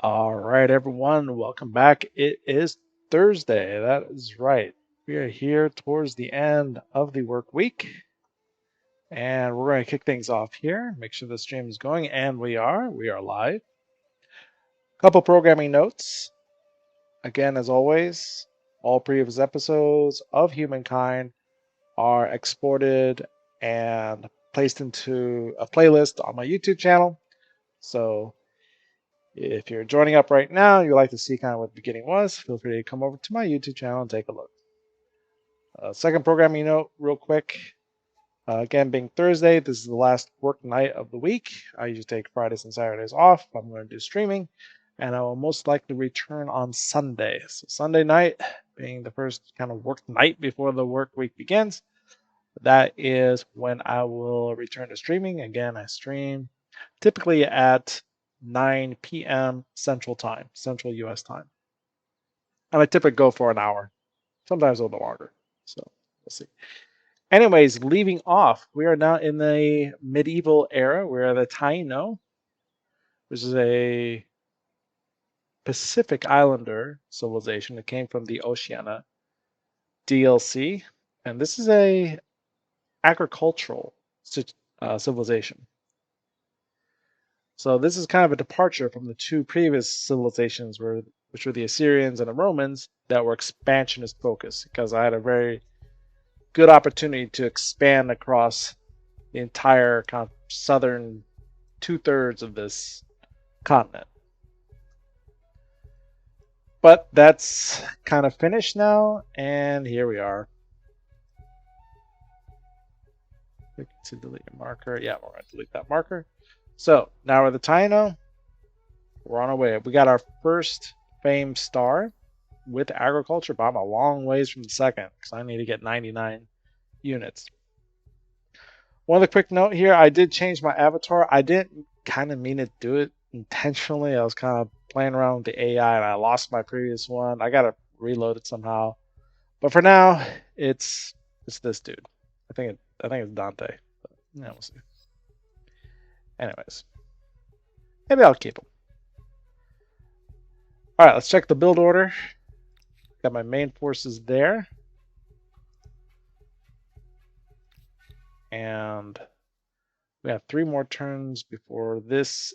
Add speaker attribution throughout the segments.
Speaker 1: All right, everyone, welcome back. It is Thursday. That is right. We are here towards the end of the work week, and we're going to kick things off here. Make sure the stream is going, and we are. We are live. Couple programming notes. Again, as always, all previous episodes of Humankind are exported and placed into a playlist on my YouTube channel. So if you're joining up right now, you'd like to see kind of what the beginning was, feel free to come over to my YouTube channel and take a look. Second programming note, real quick. Again, being Thursday, this is the last work night of the week. I usually take Fridays and Saturdays off. I'm going to do streaming, and I will most likely return on Sunday. So Sunday night, being the first kind of work night before the work week begins, that is when I will return to streaming. Again, I stream typically at 9 p.m. Central Time, Central US time. And I typically go for an hour, sometimes a little bit longer. So we'll see. Anyways, leaving off, we are now in the medieval era. We're at the Taino, which is a Pacific Islander civilization that came from the Oceania DLC. And this is a agricultural civilization. So this is kind of a departure from the two previous civilizations, which were the Assyrians and the Romans, that were expansionist focused. Because I had a very good opportunity to expand across the entire kind of southern 2/3 of this continent. But that's kind of finished now, and here we are. Click to delete a marker. Yeah, we're going to delete that marker. So now we're the Taino. We're on our way. We got our first fame star with agriculture, but I'm a long ways from the second because I need to get 99 units. One other quick note here, I did change my avatar. I didn't kind of mean to do it intentionally. I was kind of playing around with the AI and I lost my previous one. I got to reload it somehow. But for now, it's this dude. I think it's Dante. But, yeah, we'll see. Anyways, maybe I'll keep him. All right, let's check the build order. Got my main forces there. And we have 3 more turns before this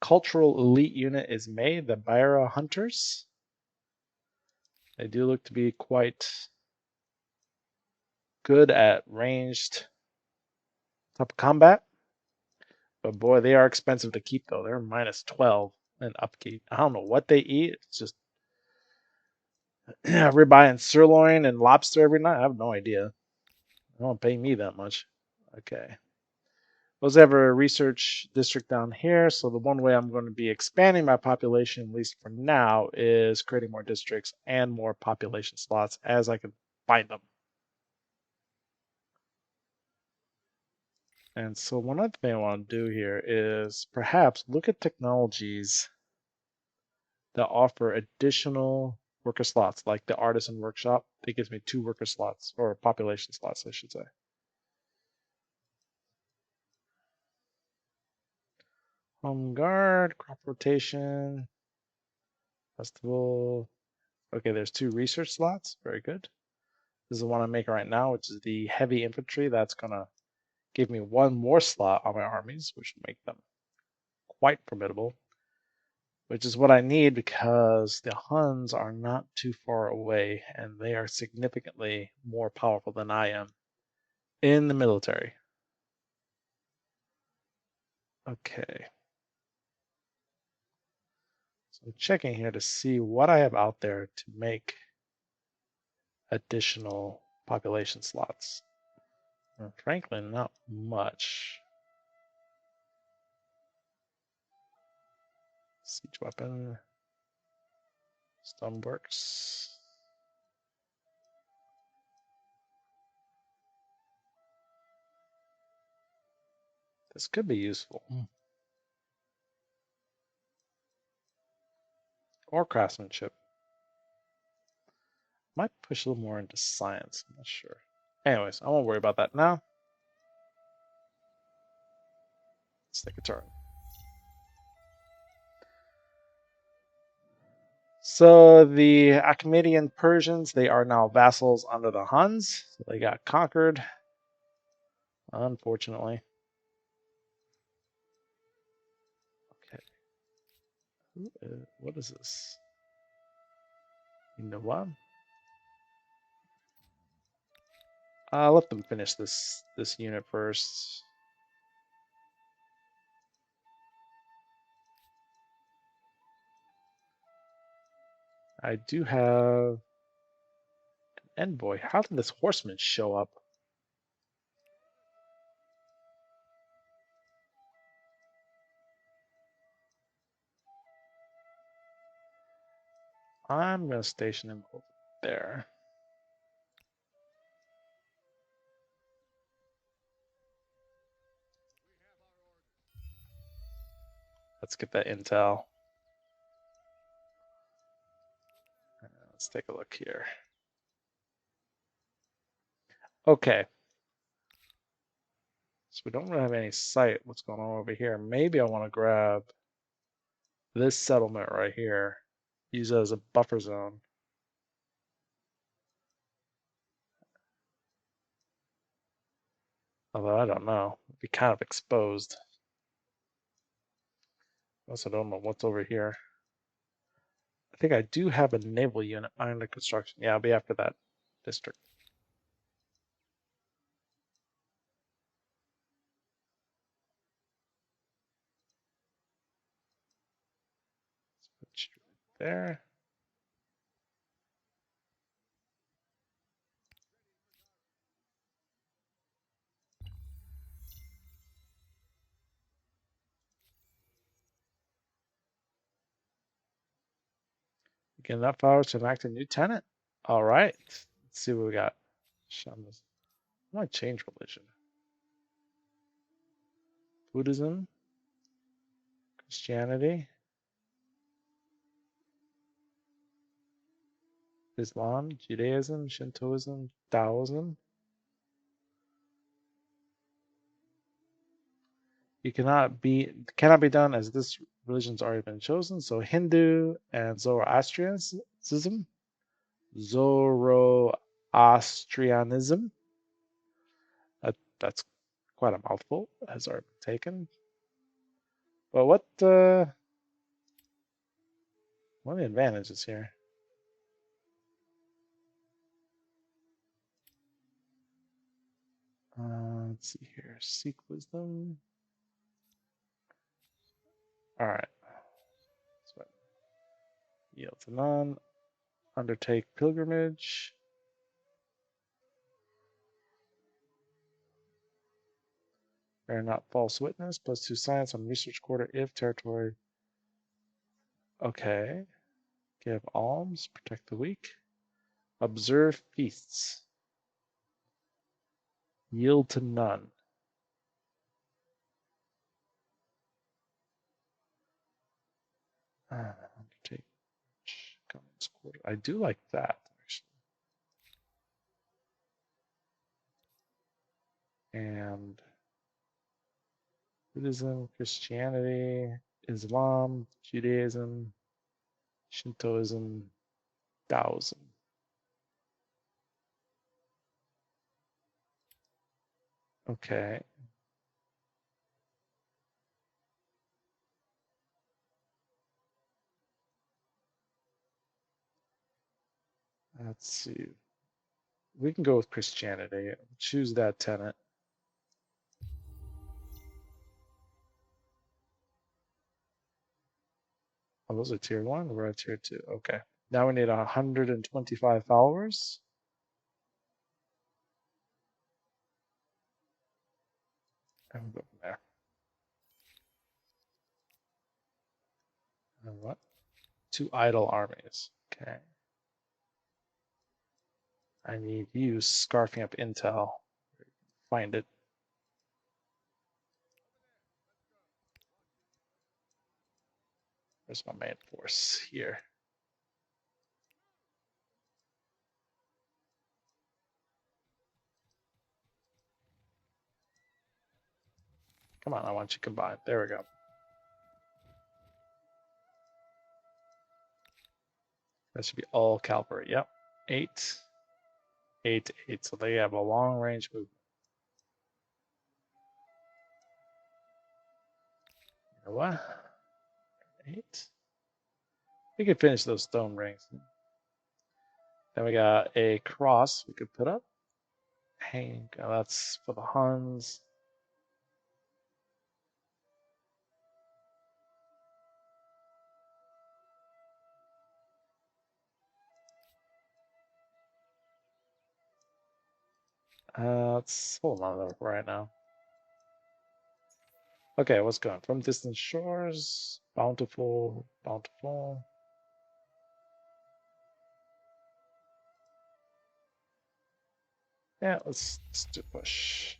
Speaker 1: cultural elite unit is made, the Baira Hunters. They do look to be quite good at ranged type of combat. But boy, they are expensive to keep though. They're minus 12 in upkeep. I don't know what they eat. It's just ribeye and sirloin and lobster every night. I have no idea. They don't pay me that much. Okay. Let's have a research district down here. So the one way I'm going to be expanding my population, at least for now, is creating more districts and more population slots as I can find them. And so one other thing I want to do here is perhaps look at technologies that offer additional worker slots, like the artisan workshop. That gives me 2 worker slots, or population slots, I should say. Home guard, crop rotation, festival. Okay, there's 2 research slots. Very good. This is the one I'm making right now, which is the heavy infantry. That's gonna give me 1 more slot on my armies, which will make them quite formidable. Which is what I need because the Huns are not too far away and they are significantly more powerful than I am in the military. Okay. So I'm checking here to see what I have out there to make additional population slots. And frankly, not much. Siege weapon. Stoneworks. This could be useful. Or craftsmanship. Might push a little more into science. I'm not sure. Anyways, I won't worry about that now. Let's take a turn. So the Achaemenian Persians, they are now vassals under the Huns. So they got conquered, unfortunately. Okay. What is this? You know what? Let them finish this unit first. I do have an envoy. How did this horseman show up? I'm gonna station him over there. Let's get that intel. Let's take a look here. Okay. So we don't really have any sight what's going on over here. Maybe I want to grab this settlement right here. Use it as a buffer zone. Although I don't know. It'd be kind of exposed. Also don't know what's over here. I think I do have a naval unit under construction. Yeah, I'll be after that district. Put you there. Get enough powers to enact a new tenant. All right. Let's see what we got. Shamas. I might change religion. Buddhism, Christianity, Islam, Judaism, Shintoism, Taoism. You cannot be done as this religion's already been chosen. So Hindu and Zoroastrianism, Zoroastrianism. That's quite a mouthful. Has already been taken. But what are the advantages here? Let's see here. Seek wisdom. All right. So yield to none. Undertake pilgrimage. Bear not false witness. +2 science on research quarter if territory. Okay. Give alms. Protect the weak. Observe feasts. Yield to none. Undertake governance quarter. I do like that, actually. And Buddhism, Christianity, Islam, Judaism, Shintoism, Taoism. Okay. Let's see. We can go with Christianity. Choose that tenant. Oh, those are tier 1. We're at tier 2. Okay. Now we need 125 followers. And we'll go from there. And what? 2 idle armies. Okay. I need you scarfing up intel. Find it. Where's my main force? Here. Come on, I want you combined. There we go. That should be all cavalry. Yep. 8, 8, 8. So they have a long range movement. You know what? 8. We could finish those stone rings. Then we got a cross we could put up. Hang. That's for the Huns. Let's hold on though right now. Okay, what's going from distant shores? Bountiful, bountiful. Yeah, let's do push.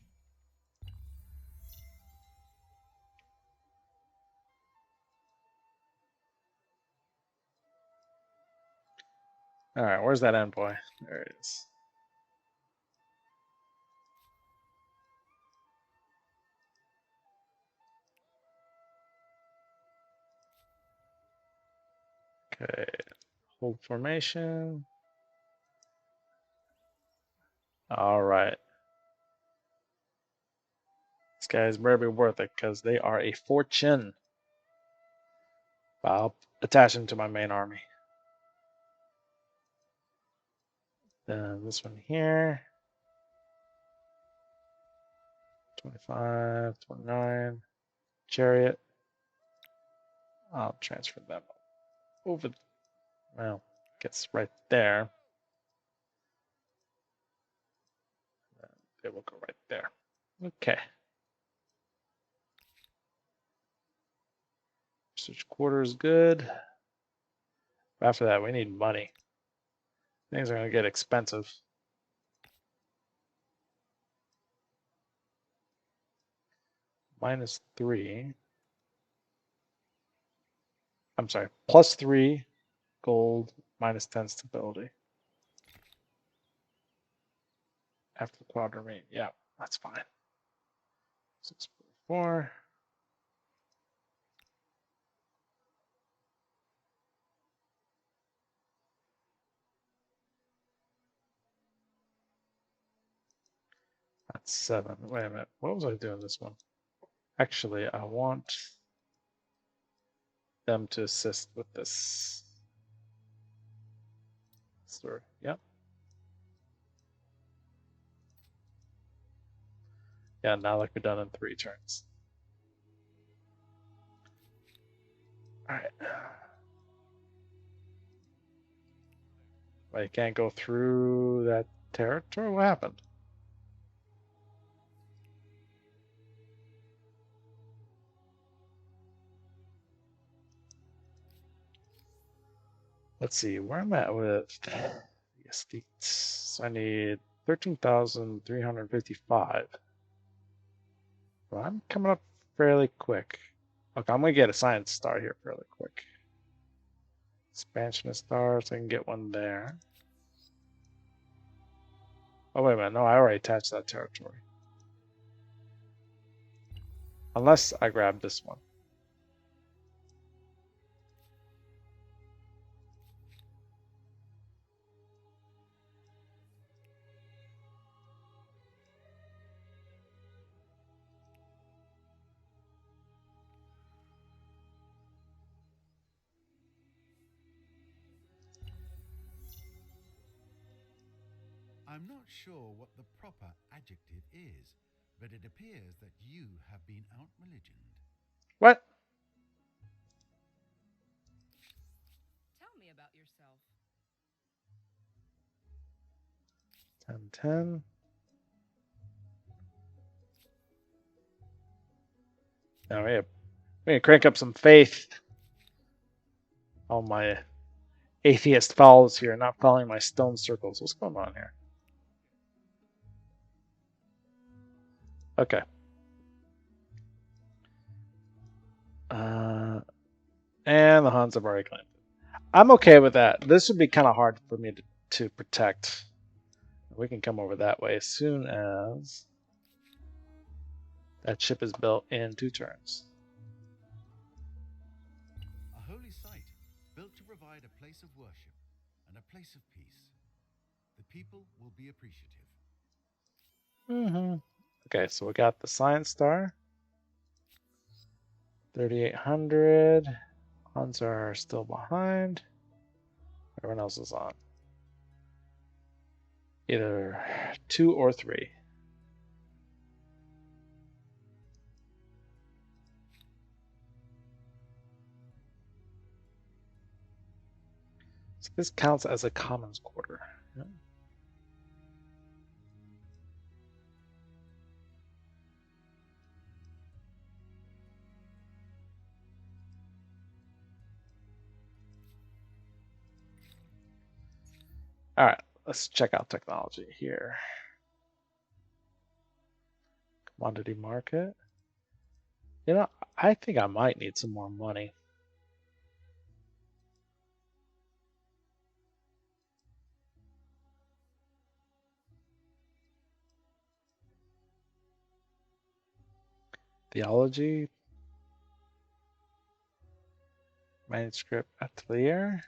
Speaker 1: All right, where's that envoy? There it is. Okay, hold formation. All right. This guy's very worth it because they are a fortune. I'll attach him to my main army. Then this one here. 25, 29. Chariot. I'll transfer them over. Well, gets right there. They will go right there. Okay. Research quarter is good. After that, we need money. Things are going to get expensive. -3. I'm sorry, +3 gold, -10 stability. After the quadrireme. Yeah, that's fine. 6.4. That's 7. Wait a minute. What was I doing this one? Actually, I want them to assist with this story. Yep. Yeah, now like we're done in 3 turns. All right. I can't go through that territory. What happened? Let's see where I'm at with the estates. So I need 13,355. Well, I'm coming up fairly quick. Okay, I'm gonna get a science star here fairly quick. Expansionist star, so I can get one there. Oh wait a minute, no, I already attached that territory. Unless I grab this one.
Speaker 2: I'm not sure what the proper adjective is, but it appears that you have been out-religioned.
Speaker 1: What?
Speaker 3: Tell me about yourself.
Speaker 1: 10, 10. Now we can crank up some faith. All my atheist follows here, not following my stone circles. What's going on here? Okay. And the Huns have already claimed it. I'm okay with that. This would be kind of hard for me to protect. We can come over that way as soon as that ship is built in 2 turns.
Speaker 2: A holy site built to provide a place of worship. and a place of peace. The people will be appreciative.
Speaker 1: Okay, so we got the Science Star. 3,800. Huns are still behind. Everyone else is on. Either 2 or 3. So this counts as a commons quarter. Yeah. All right, let's check out technology here. Commodity market. You know, I think I might need some more money. Theology. Manuscript Atelier.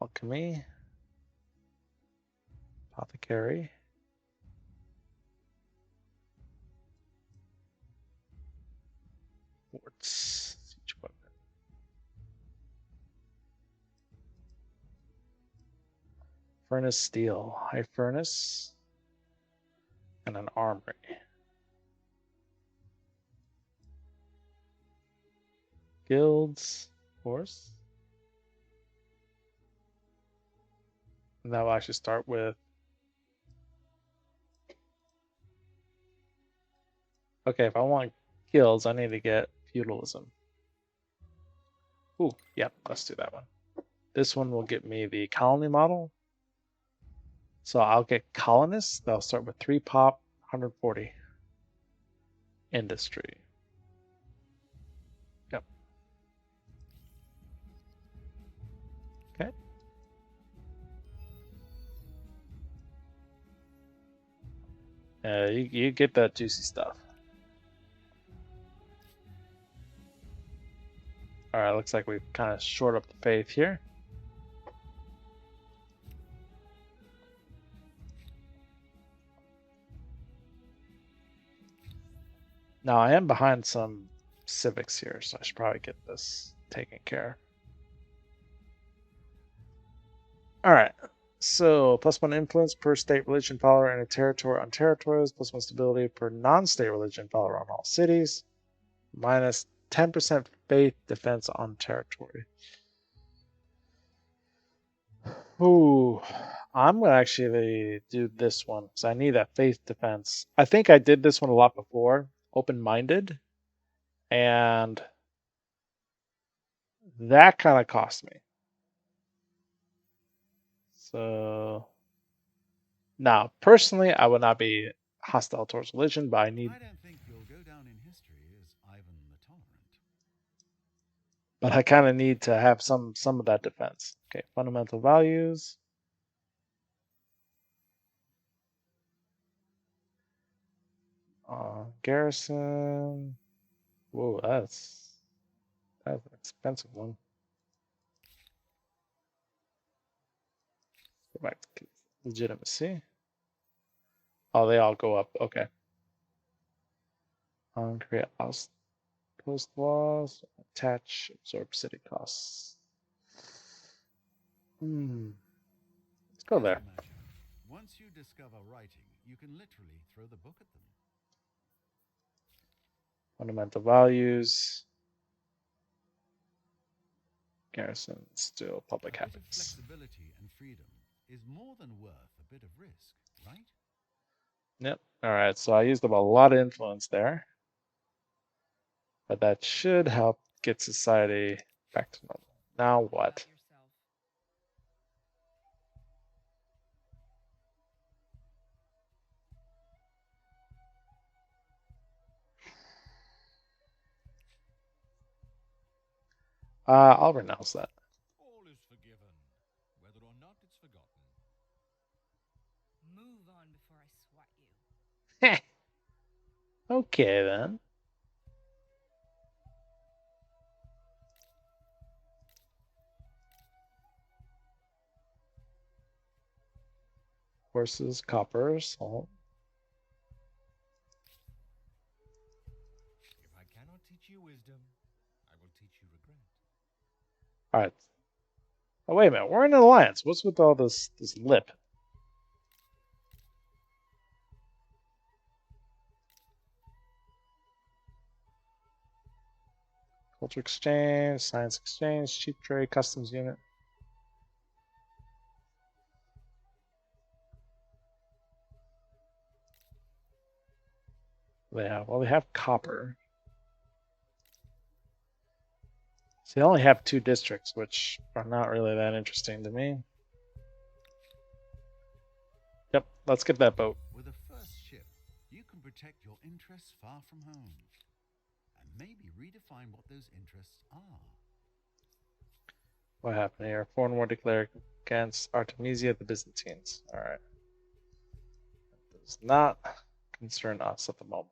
Speaker 1: Alchemy. Apothecary. Quartz. Siege weapon. Furnace steel. High furnace. And an armory. Guilds. Horse. And that will actually start with. Okay, if I want guilds, I need to get feudalism. Ooh, yep, let's do that one. This one will get me the colony model. So I'll get colonists. They'll start with 3 pop, 140. Industry. Yep. Okay. You get that juicy stuff. All right, looks like we've kind of short up the faith here. Now I am behind some civics here, so I should probably get this taken care. All right. So +1 influence per state religion follower in a territory on territories, +1 stability per non-state religion follower on all cities, minus 10% faith defense on territory. Ooh, I'm gonna actually do this one because I need that faith defense. I think I did this one a lot before, open-minded, and that kind of cost me. So now, personally, I would not be hostile towards religion, but I
Speaker 2: I don't think you'll go down in history as Ivan the Tolerant.
Speaker 1: but I kind of need to have some of that defense. Okay, fundamental values. Garrison. Whoa, that's an expensive one. Go back to legitimacy. Oh, they all go up. Okay. Create outpost walls. Attach. Absorb city costs. Let's go there.
Speaker 2: Imagine, once you discover writing, you can literally throw the book at them.
Speaker 1: Fundamental values. Garrison, still public
Speaker 2: A bit of
Speaker 1: habits.
Speaker 2: flexibility and freedom is more than worth a bit of risk, right?
Speaker 1: Yep. All right. So I used up a lot of influence there, but that should help get society back to normal. Now what? I'll renounce that.
Speaker 4: All is forgiven, whether or not it's forgotten.
Speaker 3: Move on before I swat you.
Speaker 1: Okay then. Horses, copper, salt.
Speaker 4: If I cannot teach you wisdom, I will teach you regret.
Speaker 1: All right. Oh, wait a minute. We're in an alliance. What's with all this lip? Culture exchange, science exchange, cheap trade, customs unit. They have, well, they have copper. So they only have 2 districts, which are not really that interesting to me. Yep, let's get that boat.
Speaker 2: With a first ship, you can protect your interests far from home and maybe redefine what those interests are.
Speaker 1: What happened here? Foreign war declared against Artemisia the Byzantines. All right. That does not concern us at the moment.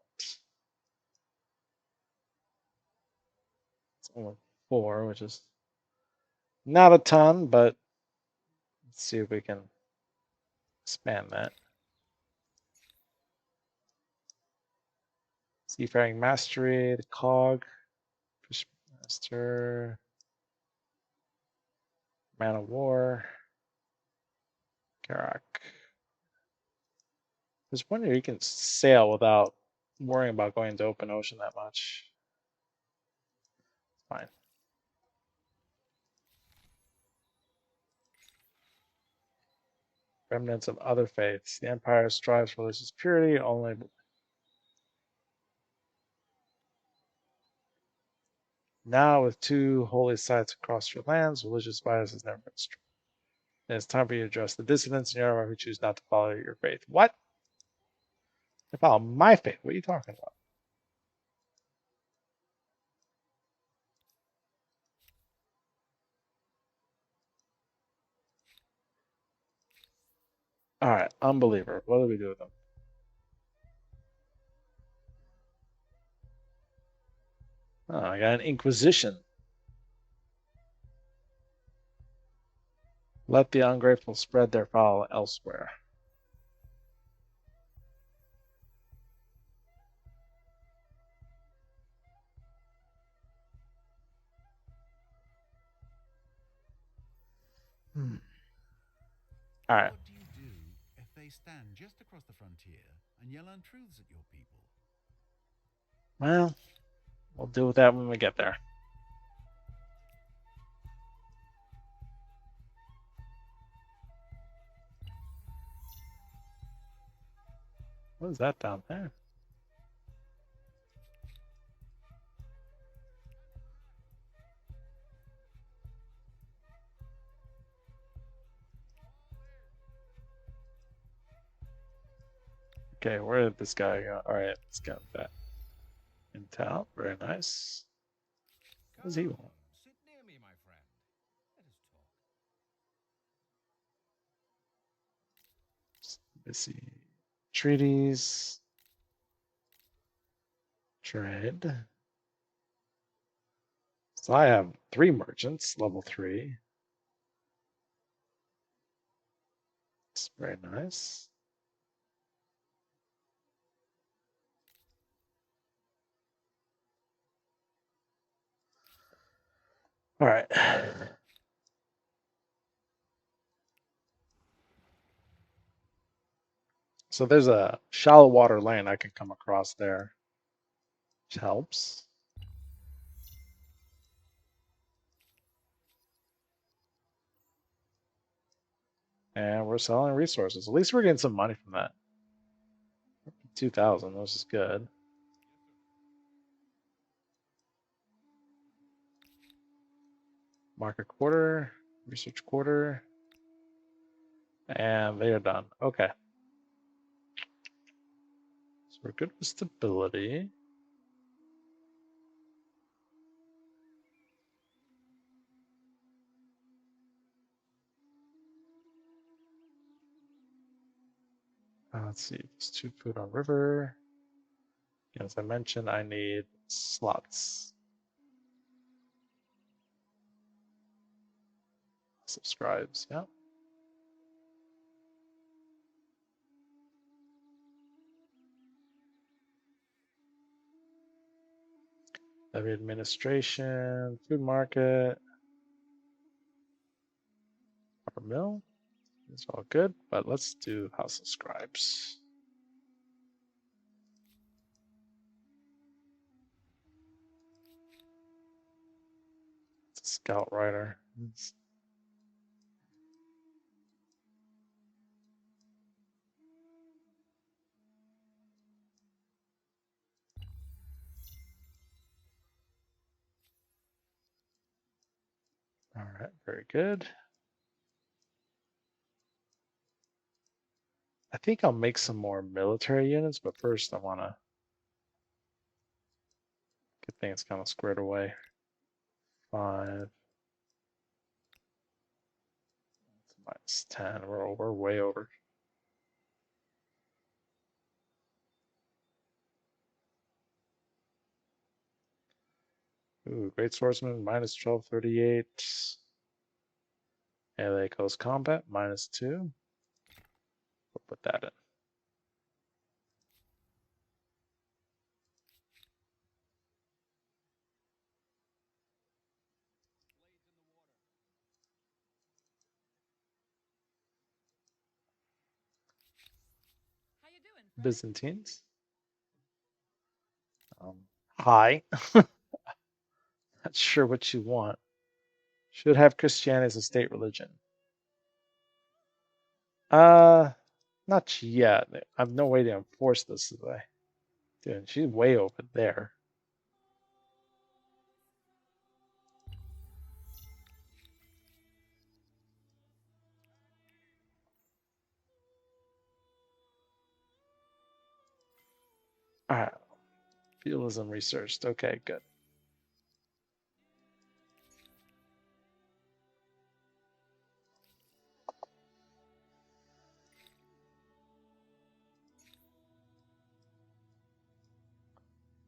Speaker 1: It's only 4, which is not a ton, but let's see if we can expand that. Seafaring mastery, the cog, Fishmaster, man of war, Karak. There's one where you can sail without worrying about going into open ocean that much. Fine. Remnants of other faiths. The Empire strives for religious purity only. Now, with 2 holy sites across your lands, religious bias has never been strong. And it's time for you to address the dissidents in your army who choose not to follow your faith. What? They follow my faith? What are you talking about? All right, unbeliever. What do we do with them? Oh, I got an inquisition. Let the ungrateful spread their foul elsewhere. All right.
Speaker 2: What do you do if they stand just across the frontier and yell untruths at your people?
Speaker 1: Well, we'll deal with that when we get there. What is that down there? Okay, where did this guy go? All right, let's get that intel. Very nice. What does he want?
Speaker 4: Sit near me, my friend. Let us talk.
Speaker 1: Let's see. Treaties. Trade. So I have 3 merchants, level 3. It's very nice. All right. So there's a shallow water lane I can come across there, which helps. And we're selling resources. At least we're getting some money from that. 2,000, which is good. Market quarter, research quarter, and they are done. Okay. So we're good with stability. Let's see, there's 2 food on river. As I mentioned, I need slots. Subscribes, yeah. Levy administration, food market, upper mill. It's all good, but let's do House of Scribes. It's a scout rider. All right, very good. I think I'll make some more military units, but first I want to get things kind of squared away. 5 minus 10. We're way over. Ooh, Great Swordsman minus 1238. LA Coast Combat minus 2. We'll put that in.
Speaker 3: How you doing, Fred?
Speaker 1: Byzantines. Hi. Not sure what you want. Should have Christianity as a state religion. Not yet. I have no way to enforce this today. Dude, she's way over there. Alright. Feudalism researched. Okay, good.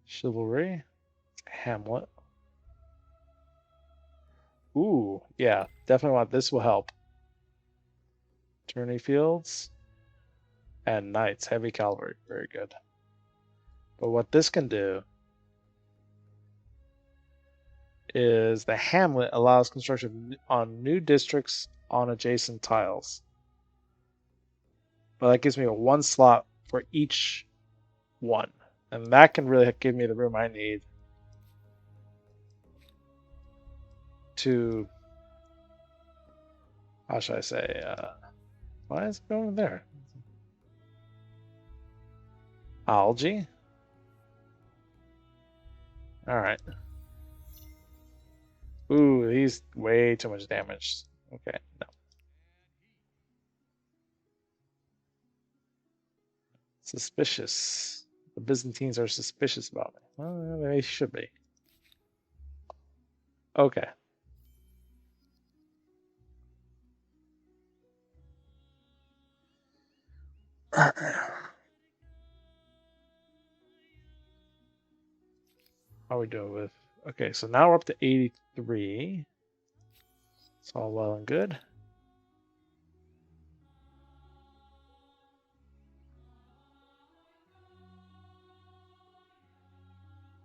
Speaker 1: Chivalry. Hamlet. Ooh, yeah, definitely want this will help. Tourney fields and knights, heavy cavalry, very good. But what this can do is the hamlet allows construction on new districts on adjacent tiles. But that gives me a 1 slot for each one. And that can really give me the room I need to, how should I say, why is it going there? Algae? Alright. Ooh, he's way too much damage. Okay, no. Suspicious. The Byzantines are suspicious about me. Well, they should be. Okay. How are we doing with? Okay, so now we're up to 83. It's all well and good.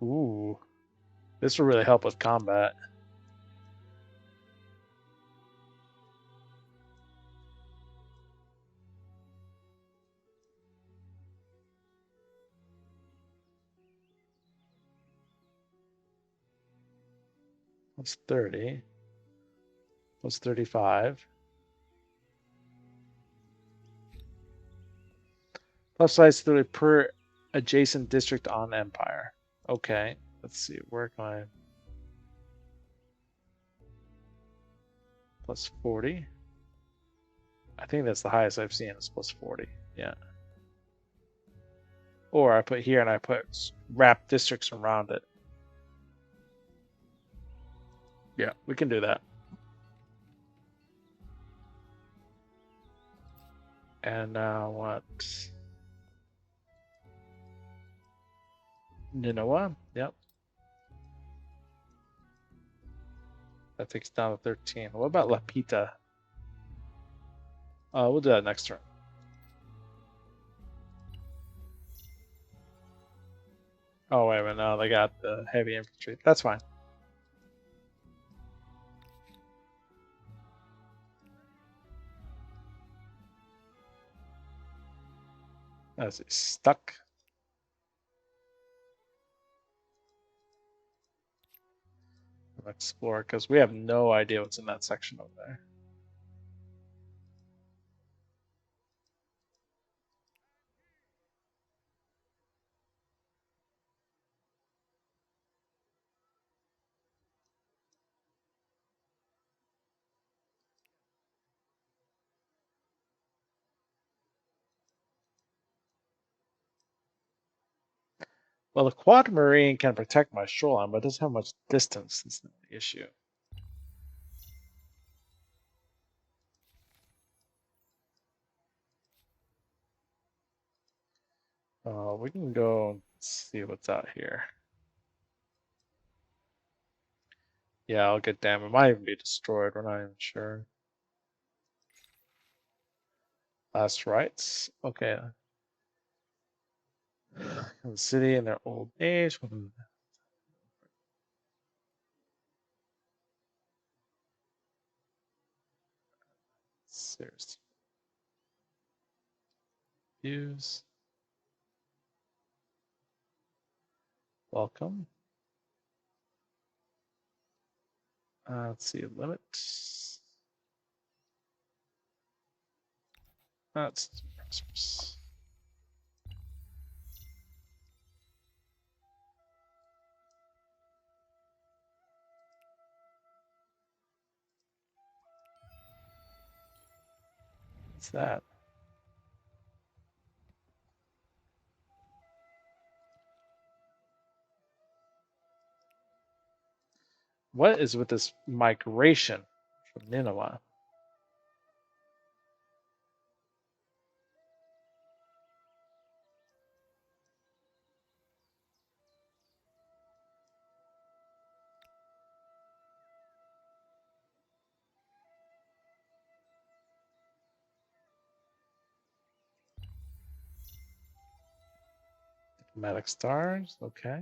Speaker 1: Ooh, this will really help with combat. That's 30. Plus 35. Plus size 30 per adjacent district on Empire. Okay, let's see. Where can I? Plus 40. I think that's the highest I've seen is plus 40. Yeah. Or I put here and I put wrap districts around it. Yeah, we can do that. And now what? Ninoa? Yep. That takes down to 13. What about Lapita? We'll do that next turn. Oh, wait a minute. No, they got the heavy infantry. That's fine. That's stuck. Explore, because we have no idea what's in that section over there. Well, the quad marine can protect my shoreline, but it doesn't have much distance. That's not the issue. We can go see what's out here. Yeah, I'll get damaged. It might even be destroyed. We're not even sure. Last rights. Okay. The city in their old age. Serious views. Welcome. Let's see, limits. That's prosperous. What's that? What is with this migration from Nineveh? Diplomatic stars, okay.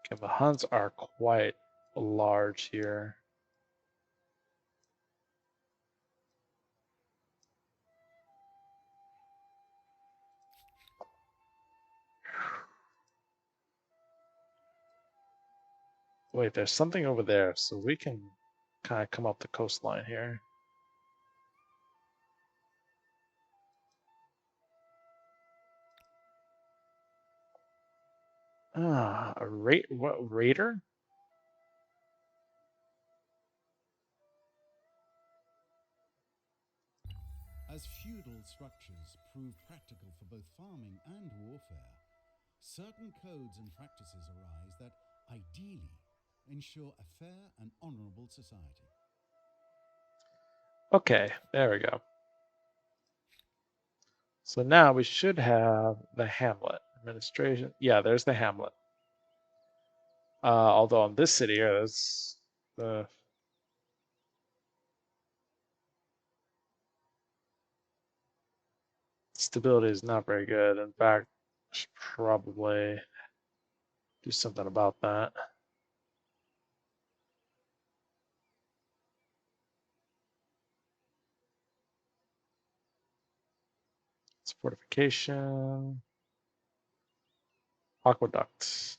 Speaker 1: Okay, the Huns are quite large here. Wait, there's something over there, so we can kind of come up the coastline here. A what raider?
Speaker 2: As feudal structures prove practical for both farming and warfare, certain codes and practices arise that ideally ensure a fair and honorable society.
Speaker 1: Okay, there we go. So now we should have the hamlet administration. Yeah, there's the hamlet. Although in this city here, there's the stability is not very good. In fact, I should probably do something about that. It's fortification, aqueducts.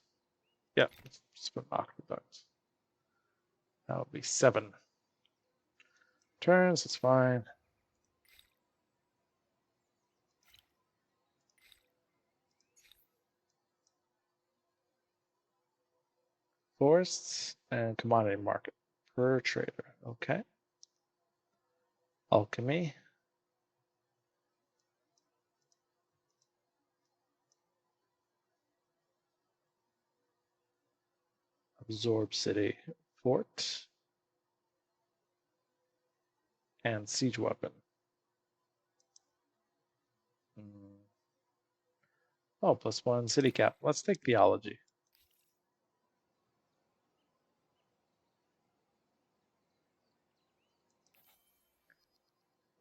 Speaker 1: Yep, just put an aqueduct. That would be 7 turns. It's fine. Forests and commodity market per trader. Okay. Alchemy. Absorb city. Fort. And siege weapon. Oh, +1 city cap. Let's take theology.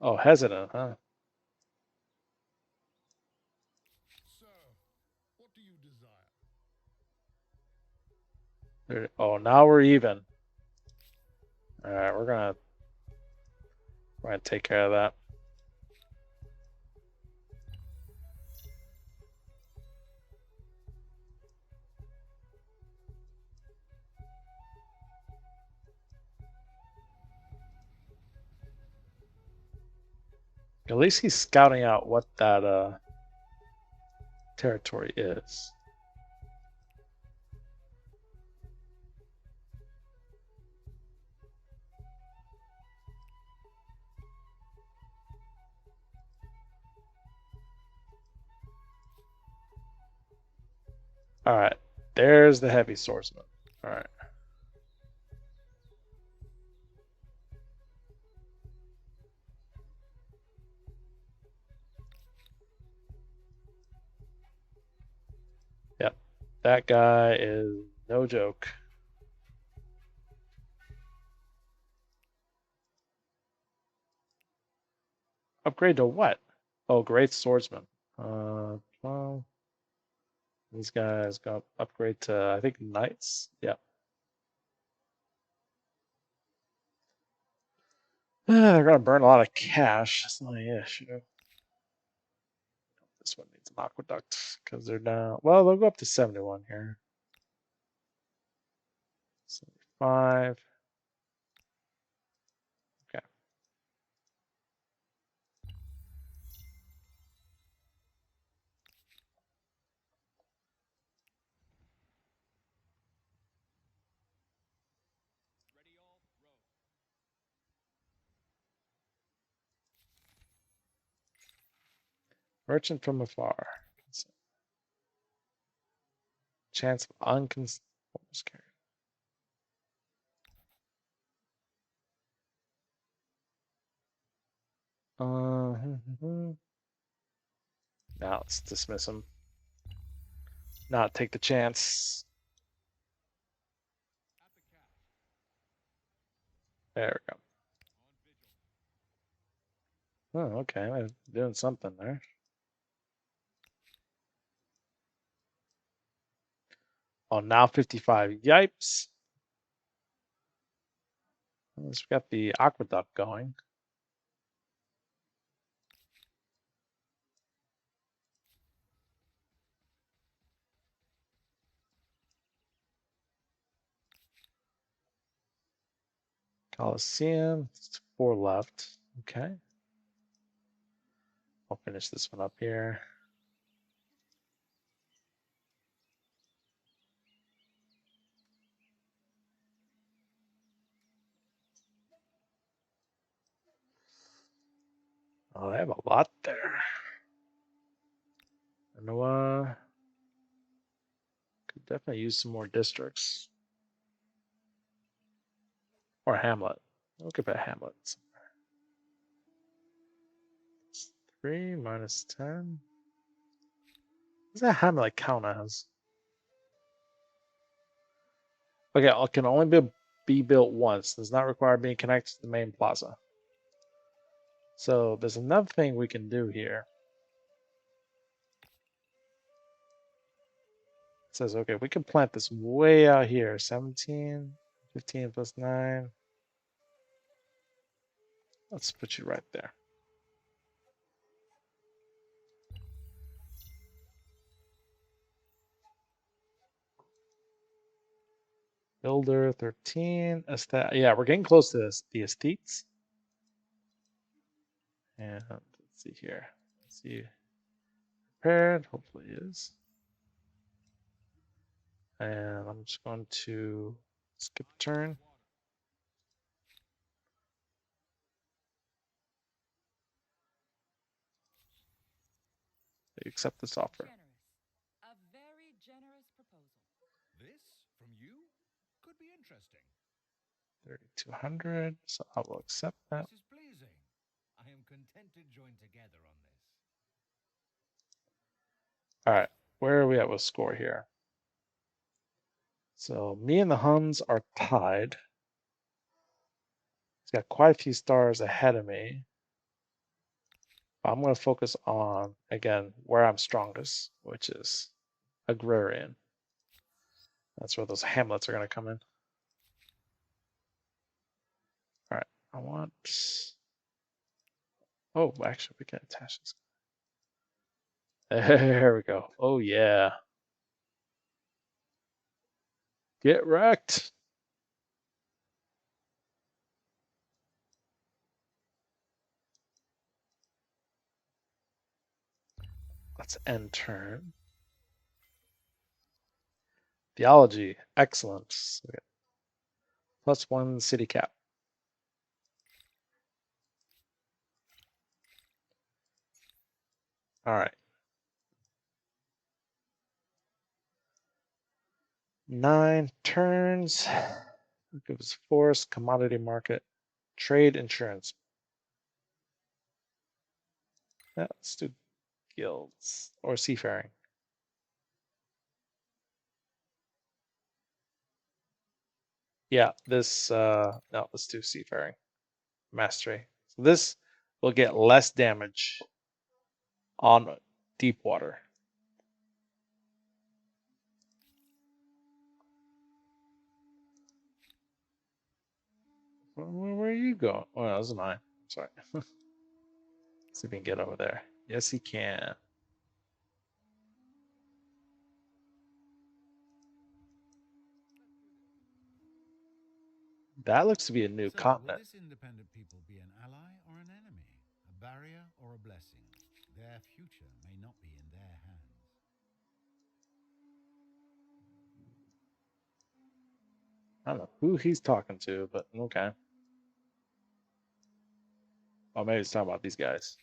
Speaker 1: Oh, hesitant, huh? Oh, now we're even. All right, we're gonna take care of that. At least he's scouting out what that territory is. All right, there's the heavy swordsman. All right. Yep, that guy is no joke. Upgrade to what? Oh, great swordsman. Well, these guys got upgrade to I think knights. Yeah. They're gonna burn a lot of cash. That's not the issue. This one needs an aqueduct because they're down. Well, they'll go up to 71 here. 75. Okay.
Speaker 4: Ready all, row.
Speaker 1: Merchant from afar. Chance of uncons. Now let's dismiss him. Not take the chance.
Speaker 4: At the cash.
Speaker 1: There we go.
Speaker 4: On vigil.
Speaker 1: Oh, okay. I'm doing something there. Oh, now 55. Yipes. At least we got the aqueduct going. Coliseum. It's 4 left. Okay. I'll finish this one up here. Oh, I have a lot there. I know, could definitely use some more districts. Or Hamlet. Look at that Hamlet. 3 minus 10. What's that Hamlet count as? Okay, it can only be built once. Does not require being connected to the main plaza. So there's another thing we can do here. It says, okay, we can plant this way out here. 17, 15 plus 9. Let's put you right there. Builder 13. Yeah, we're getting close to the estates. And let's see here. Let's see. Prepared. Hopefully it is. And I'm just going to skip a turn. Accept this offer.
Speaker 3: Generous. A very generous proposal.
Speaker 4: This, from you, could be interesting.
Speaker 1: 3,200. So I will accept that.
Speaker 4: This is pleasing. I am content to join together on this.
Speaker 1: All right. Where are we at with score here? So me and the Huns are tied. He's got quite a few stars ahead of me. I'm going to focus on, again, where I'm strongest, which is agrarian. That's where those hamlets are going to come in. All right, I want. Oh, actually, we can attach this. There we go. Oh, yeah. Get wrecked. Let's end turn. Theology, excellent. So we got +1 city cap. All right. 9 turns. Give us forest, commodity market, trade, insurance. Yeah, let's do guilds or seafaring. Yeah, this no, let's do seafaring. Mastery. So this will get less damage on deep water. Where are you going? Oh, that was mine. Sorry. See if we can get over there. Yes, he can. That looks to be a new
Speaker 2: So, will
Speaker 1: continent.
Speaker 2: this independent people be an ally or an enemy? A barrier or a blessing? Their future may not be in their hands.
Speaker 1: I don't know who he's talking to, but okay. Oh, maybe he's talking about these guys.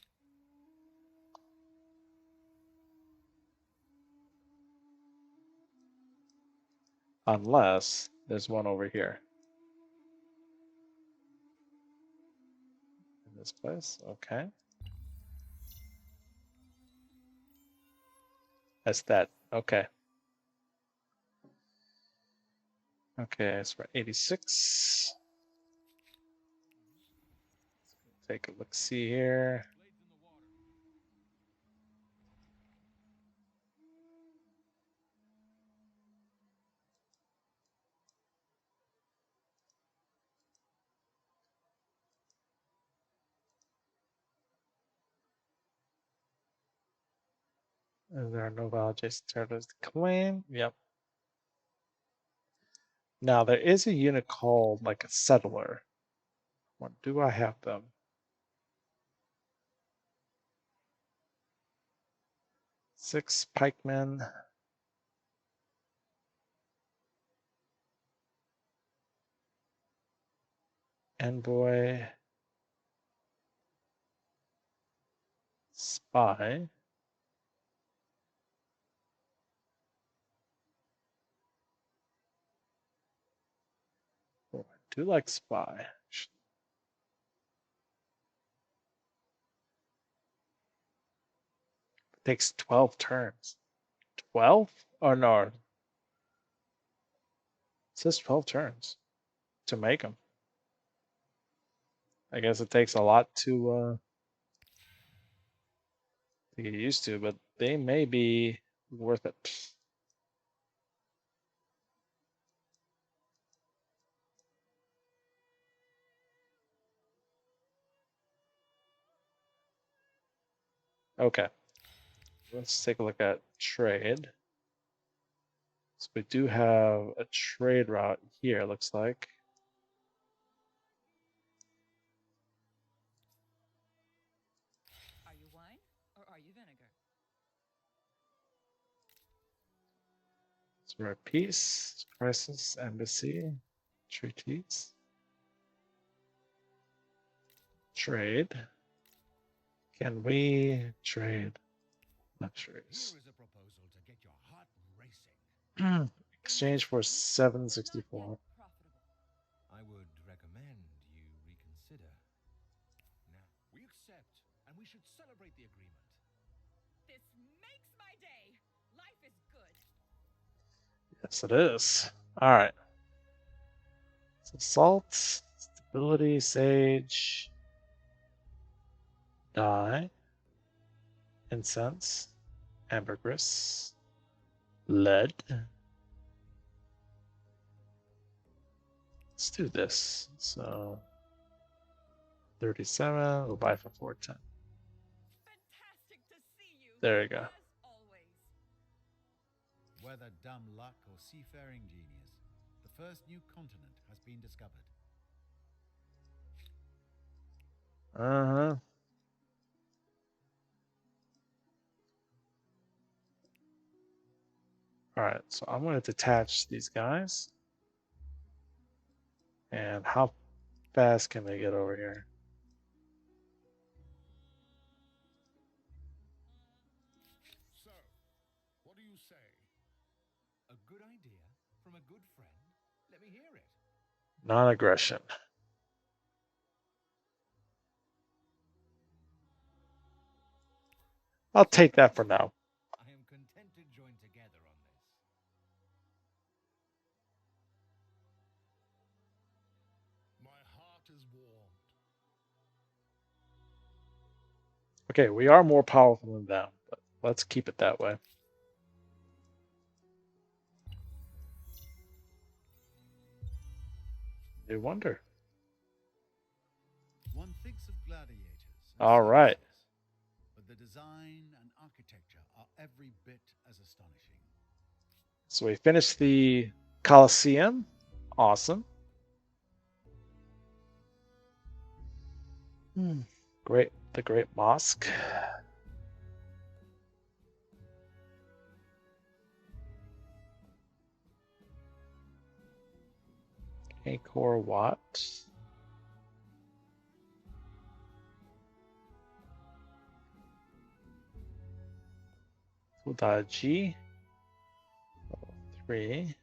Speaker 1: Unless there's one over here. In this place. Okay. That's that. Okay. Okay, it's for 86. Take a look see here.
Speaker 4: Blades in the water.
Speaker 1: There are no valid adjacent territories to claim. Yep. Now there is a unit called like a settler. What do I have them? 6 pikemen. Envoy. Spy. Oh, I do like spy. It takes 12 turns. 12? Oh no. It says 12 turns to make them. I guess it takes a lot to get used to, but they may be worth it. Okay, let's take a look at trade. So we do have a trade route here, looks like.
Speaker 3: Are you wine or are you vinegar?
Speaker 1: So we're at peace, crisis, embassy, treaties, trade. Can we trade luxuries?
Speaker 2: Here is a proposal to get your heart racing.
Speaker 1: Exchange for
Speaker 3: Investment, but not
Speaker 1: 764.
Speaker 3: yet profitable.
Speaker 4: I would recommend you reconsider. Now,
Speaker 2: We accept, and we should celebrate the agreement.
Speaker 3: This makes my day. Life is good.
Speaker 1: Yes, it is. All right. So salt, stability, sage, dye, incense, ambergris, lead, Let's do this. So 37, we'll buy for 410.
Speaker 3: Fantastic to see you.
Speaker 1: There you go.
Speaker 3: As always.
Speaker 2: Whether dumb luck or seafaring genius, the first new continent has been discovered.
Speaker 1: Uh-huh. All right, so I'm going to detach these guys. And how fast can they get over here?
Speaker 4: So, what do you say?
Speaker 5: A good idea from a good friend? Let me hear it.
Speaker 1: Non-aggression. I'll take that for now.
Speaker 5: I am content to join together on this.
Speaker 4: My heart is warmed.
Speaker 1: Okay, we are more powerful than them, but let's keep it that way. New wonder.
Speaker 2: One thinks of gladiators and
Speaker 1: All right.
Speaker 2: circuses, but the design and architecture are every bit as astonishing.
Speaker 1: So we finished the Colosseum. Awesome. Great. The Great Mosque. Angkor Wat. Fudaji. 3.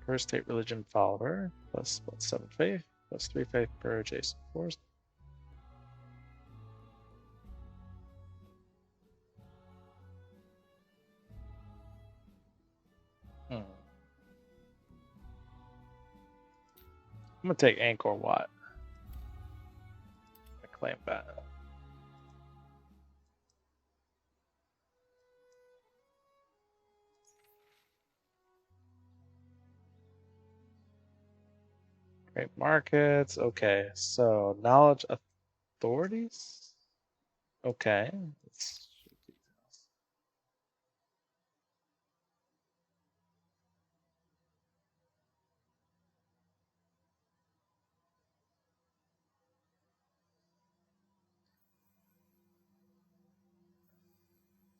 Speaker 1: First state religion follower. Plus 7 faith. Plus 3 faith per adjacent force. I'm gonna take Angkor Wat. I claim that. Great markets. Okay, so knowledge authorities. Okay. Let's show details.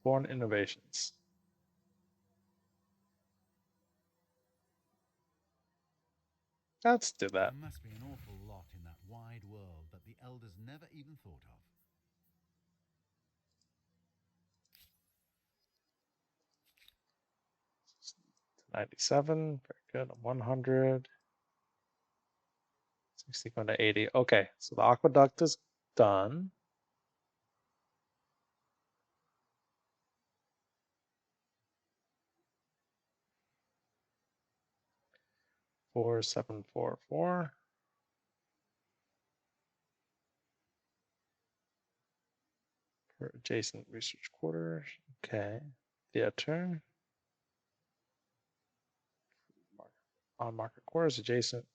Speaker 1: Foreign innovations. Let's do that.
Speaker 2: There must be an awful lot in that wide world that the elders never even thought of.
Speaker 1: 97. Very good. 100. 60 going to 80. Okay, so the aqueduct is done. Four, 7, 4, 4. For adjacent research quarters. Okay. Theater. On market quarters adjacent.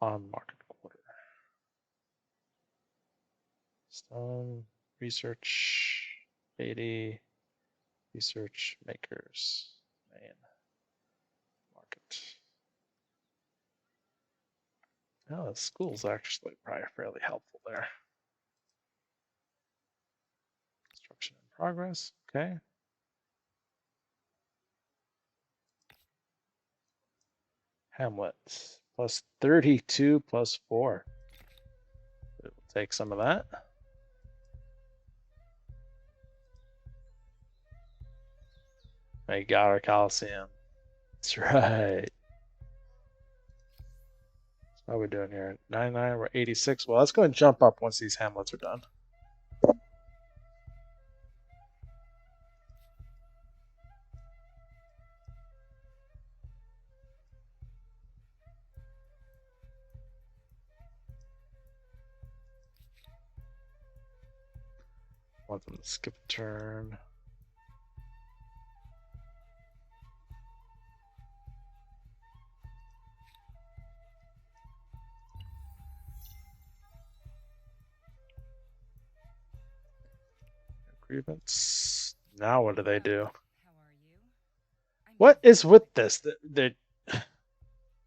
Speaker 1: On market quarter. Stone research 80. Research makers. Main market. Oh, the school's actually probably fairly helpful there. Construction in progress. Okay. Hamlet plus 32 plus 4. We'll take some of that. We got our Coliseum. That's right. What are we doing here? 99, we're 86. Well, let's go and jump up once these Hamlets are done. Want them to skip a turn. Grievance. Now what do they do?
Speaker 3: How are you? I'm
Speaker 1: What
Speaker 3: busy.
Speaker 1: is with this? They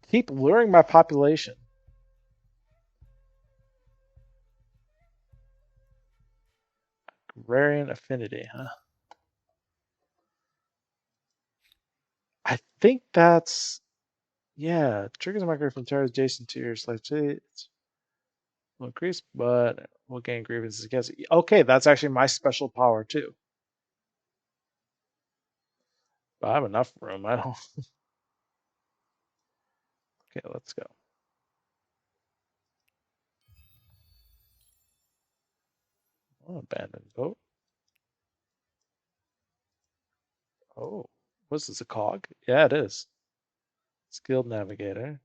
Speaker 1: keep luring my population. Agrarian affinity, huh? I think that's yeah. Triggers a migrate from terrors adjacent to your slave states will increase, but will gain grievances against it. Okay, that's actually my special power too. But I have enough room. I don't. Okay, let's go. Oh, abandoned boat. Oh, what's this? A cog? Yeah, it is. Skilled navigator.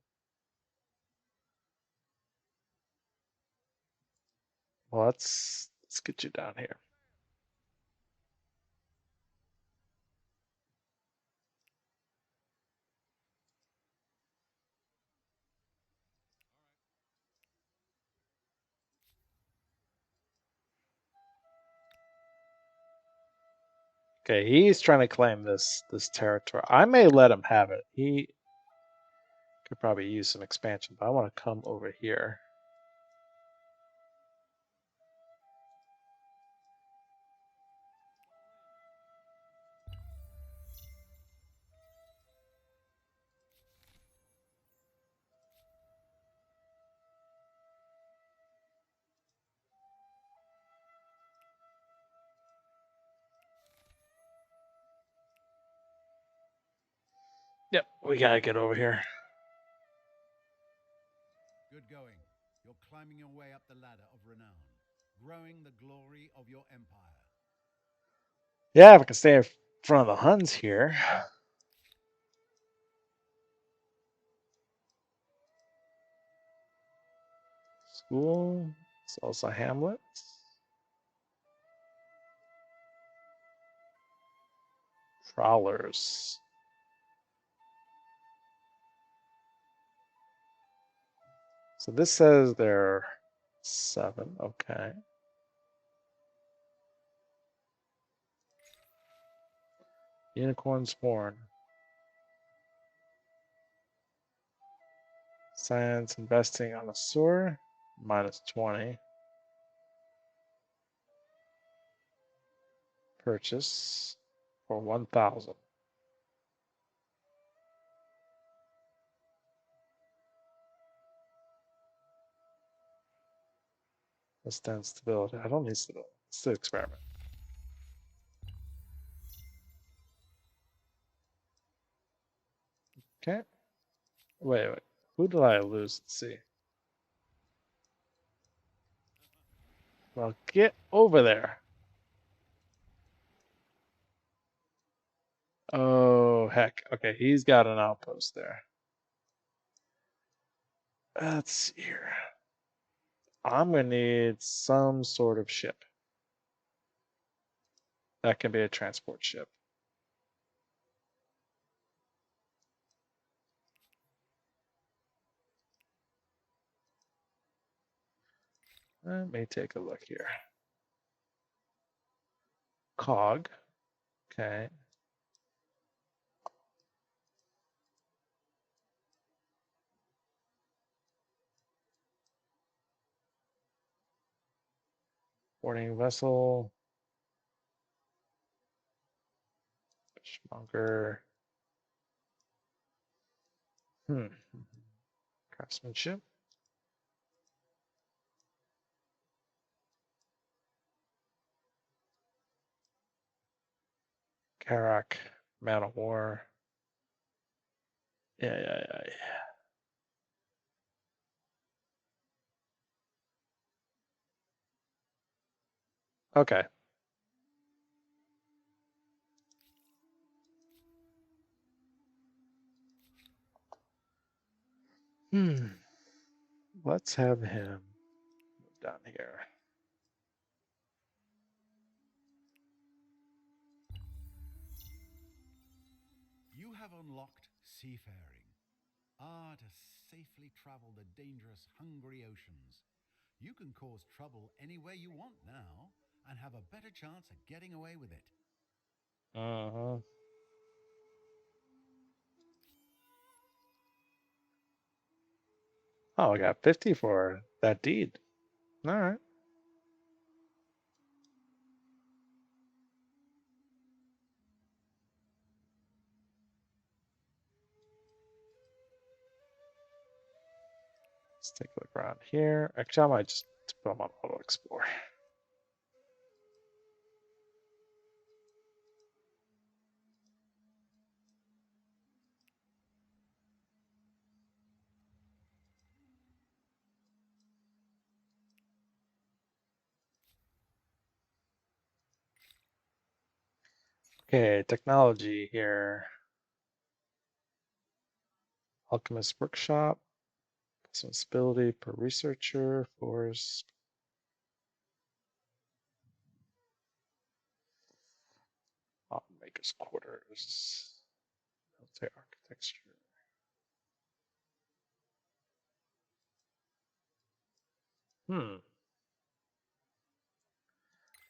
Speaker 1: Well, let's get you down here. Okay, he's trying to claim this territory. I may let him have it. He could probably use some expansion, but I want to come over here. Yep, we gotta get over here.
Speaker 2: Good going. You're climbing your way up the ladder of renown, growing the glory of your empire.
Speaker 1: Yeah, if I can stay in front of the Huns here. School. It's also hamlets. Trawlers. So this says they're 7. Okay. Unicorn spawn. Science investing on a sewer. -20. Purchase for 1,000. Withstand stability. I don't need stability. Let's do experiment. Okay. Wait. Who did I lose? Let's see. Well, get over there. Oh, heck. Okay, he's got an outpost there. Let's see here. I'm going to need some sort of ship. That can be a transport ship. Let me take a look here. Cog. Okay. Boarding vessel. Fishmonger. Craftsmanship. Karak. Man of War. Yeah. Okay. Let's have him down here.
Speaker 2: You have unlocked seafaring. To safely travel the dangerous, hungry oceans. You can cause trouble anywhere you want now, and have a better chance of getting away with it.
Speaker 1: Uh-huh. Oh, I got 50 for that deed. All right. Let's take a look around here. Actually, I might just put them on auto explore. Okay, technology here. Alchemist workshop. Responsibility per researcher. Force. Maker's quarters. Military architecture. Hmm.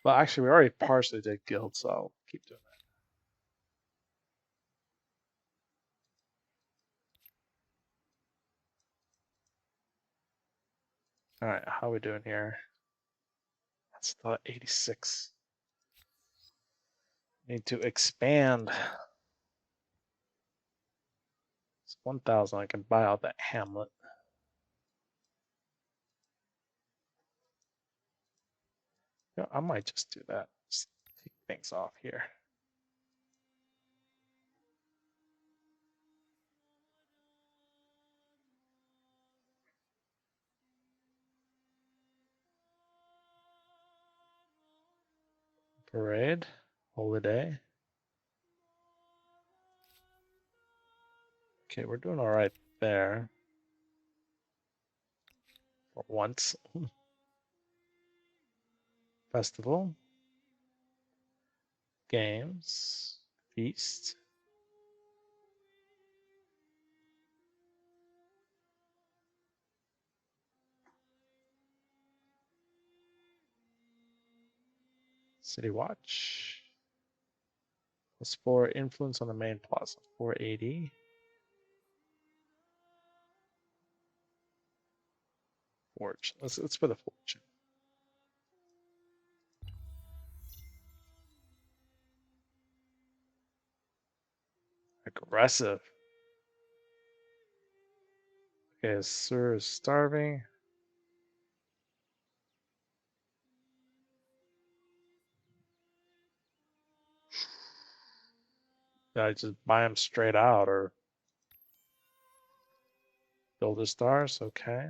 Speaker 1: Well, actually, we already partially did guild, so I'll keep doing that. All right, how are we doing here? That's still at 86. Need to expand. It's 1,000. I can buy out that hamlet. Yeah, I might just do that. Just take things off here. Parade. Holiday. Okay, we're doing all right there. For once. Festival. Games. Feast. City Watch. +4 influence on the main plaza. 480. Forge. Let's put the fortune. Aggressive. Okay, Sir is starving. I just buy him straight out or build his stars? Okay.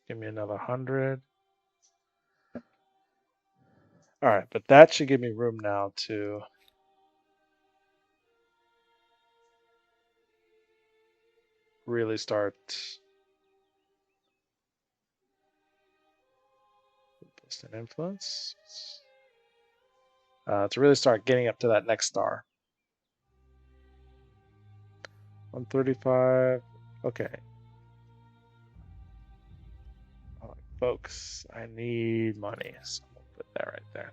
Speaker 1: Give me another 100. All right, but that should give me room now to really start an influence. To really start getting up to that next star. 135. Okay. All right, folks, I need money. So we'll put that right there.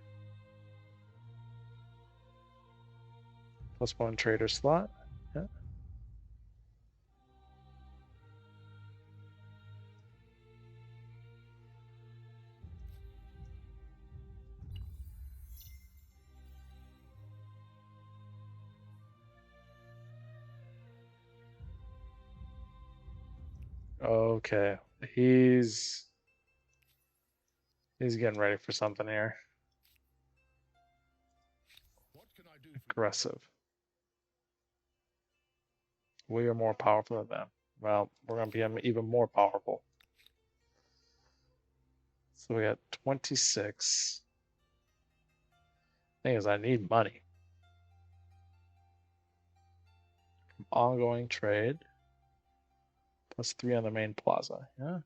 Speaker 1: +1 trader slot. Yeah. Okay. He's getting ready for something here.
Speaker 4: What can I do for
Speaker 1: Aggressive. We are more powerful than them. Well, we're going to be even more powerful. So we got 26. Thing is, I need money. Ongoing trade. +3 on the main plaza. Yeah.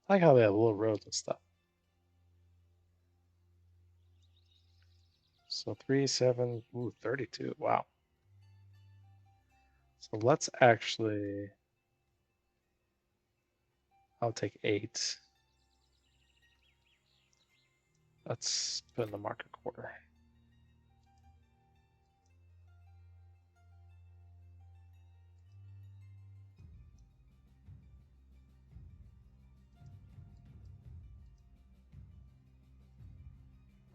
Speaker 1: I like how they have little roads and stuff. So 3, 7, ooh, 32. Wow. So let's actually, I'll take 8. Let's put in the market quarter.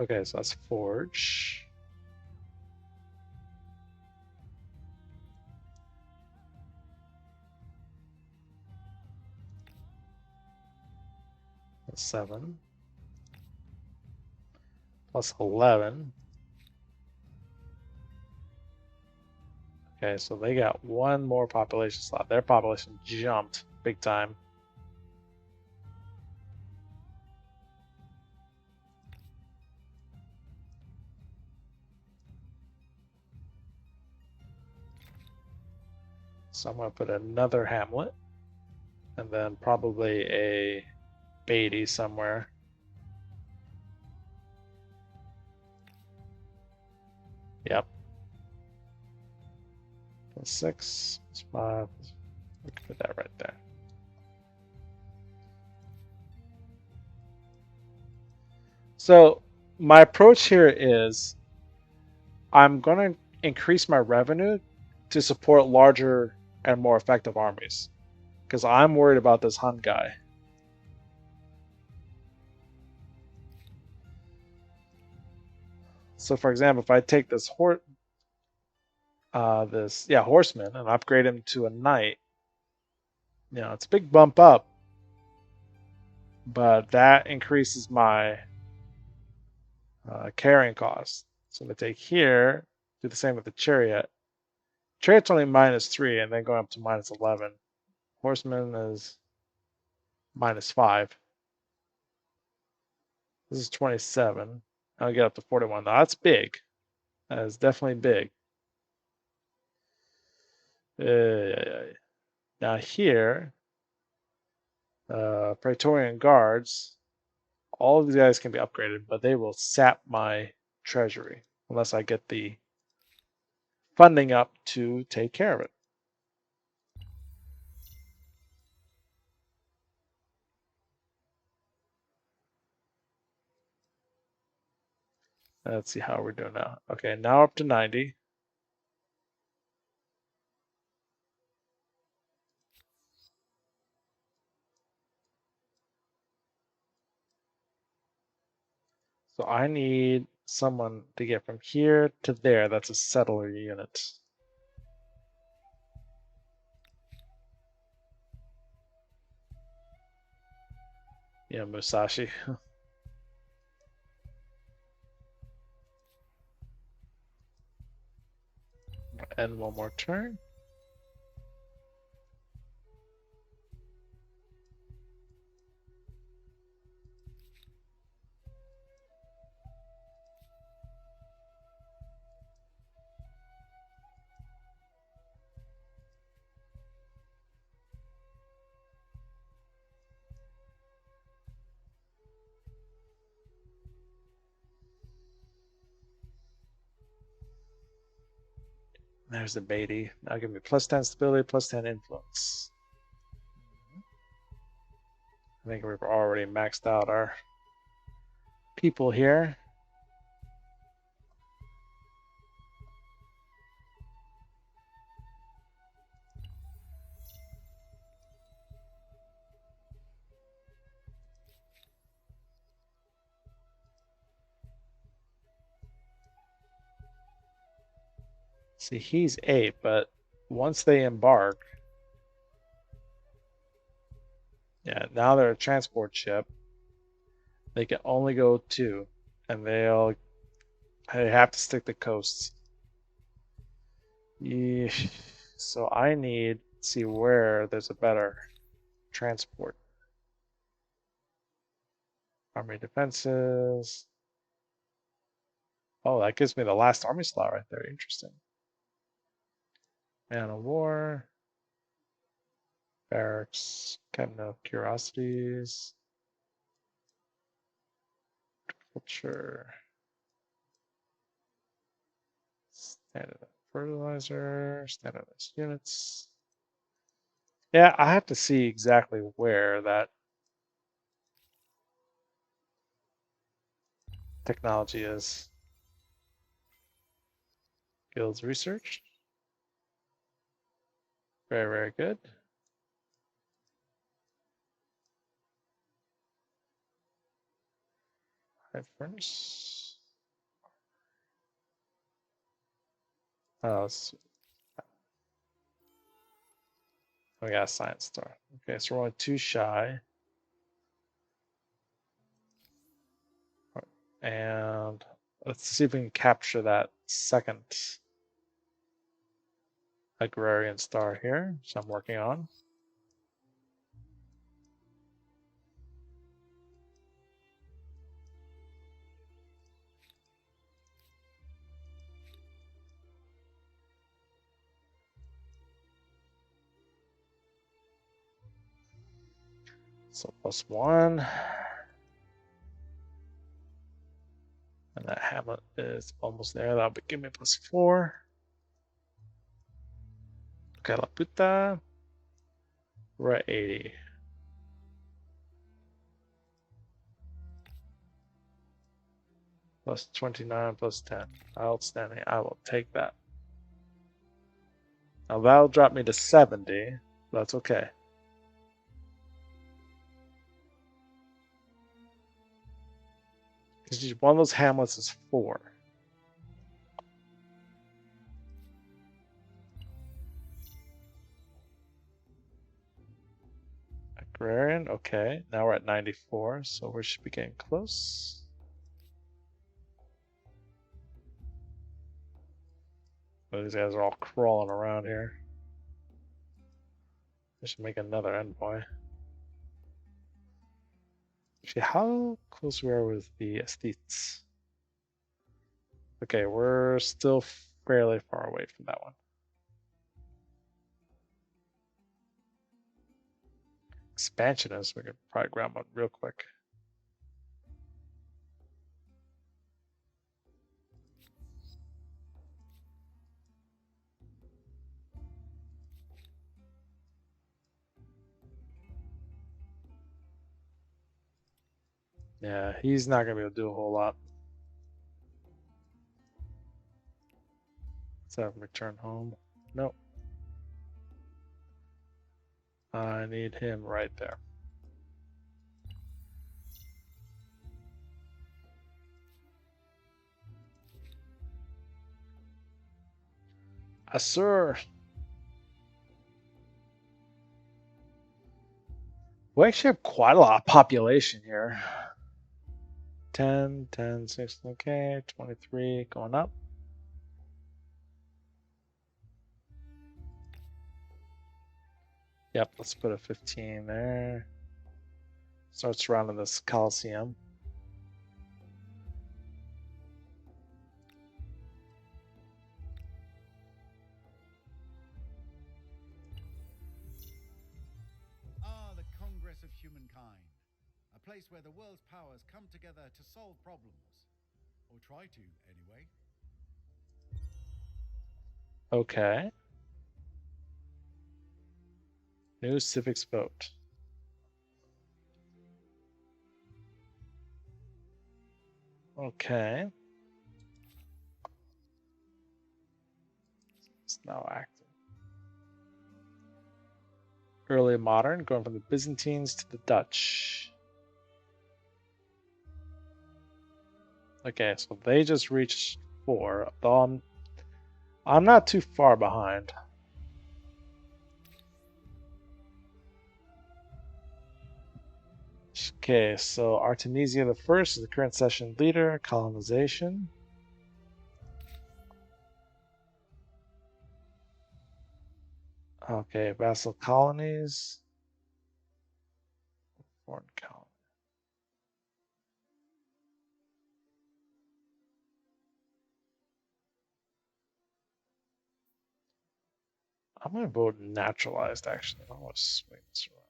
Speaker 1: Okay, so that's forge. That's 7 plus 11. Okay, so they got one more population slot. Their population jumped big time. So I'm going to put another hamlet and then probably a Beatty somewhere. Yep. Plus 6, plus 5. We can put that right there. So my approach here is I'm going to increase my revenue to support larger and more effective armies because I'm worried about this Hun guy. So, for example, if I take this horseman and upgrade him to a knight, it's a big bump up, but that increases my carrying cost. So I'm gonna take here, do the same with the chariot. Chariot's only -3, and then going up to -11. Horseman is -5. This is 27. I'll get up to 41. Now that's big. That is definitely big. Now here, Praetorian Guards, all of these guys can be upgraded, but they will sap my treasury unless I get the funding up to take care of it. Let's see how we're doing now. Okay, now up to 90. So I need someone to get from here to there. That's a settler unit. Yeah, Musashi. And one more turn. There's the Beatty. Now give me +10 stability, +10 influence. I think we've already maxed out our people here. See, he's 8, but once they embark, yeah, now they're a transport ship. They can only go 2, and they have to stick to coasts. Yeah. So I need to see where there's a better transport. Army defenses. Oh, that gives me the last army slot right there. Interesting. Man of war. Barracks. Captain of Curiosities. Culture. Standard fertilizer, standardized units. Yeah, I have to see exactly where that technology is. Guilds research. Very, very good. High furnace. Oh, we got a science star. Okay, so we're only 2 shy. And let's see if we can capture that second agrarian star here, which I'm working on. So +1. And that hamlet is almost there. That'll give me +4. Okay, La Puta. We're at 80. +29, +10. Outstanding. I will take that. Now that'll drop me to 70. That's okay. Because one of those hamlets is 4. Agrarian, okay. Now we're at 94, so we should be getting close. Oh, these guys are all crawling around here. I should make another envoy. Actually, how close we are with the aesthetes? Okay, we're still fairly far away from that one. Expansionist, we could probably grab one real quick. Yeah, he's not gonna be able to do a whole lot. Let's have him return home. Nope. I need him right there. Sir. We actually have quite a lot of population here. 10, 10, 16, okay, 23, going up. Yep, let's put a 15 there. Start surrounding this Coliseum.
Speaker 2: Ah, the Congress of Humankind. A place where the world's powers come together to solve problems. Or try to, anyway.
Speaker 1: Okay. New civics vote. Okay. It's now active. Early modern, going from the Byzantines to the Dutch. Okay, so they just reached 4. Though I'm not too far behind. Okay, so Artemisia the First is the current session leader. Colonization. Okay, vassal colonies. Foreign colony. I'm gonna vote naturalized. Actually, I want to swing this around.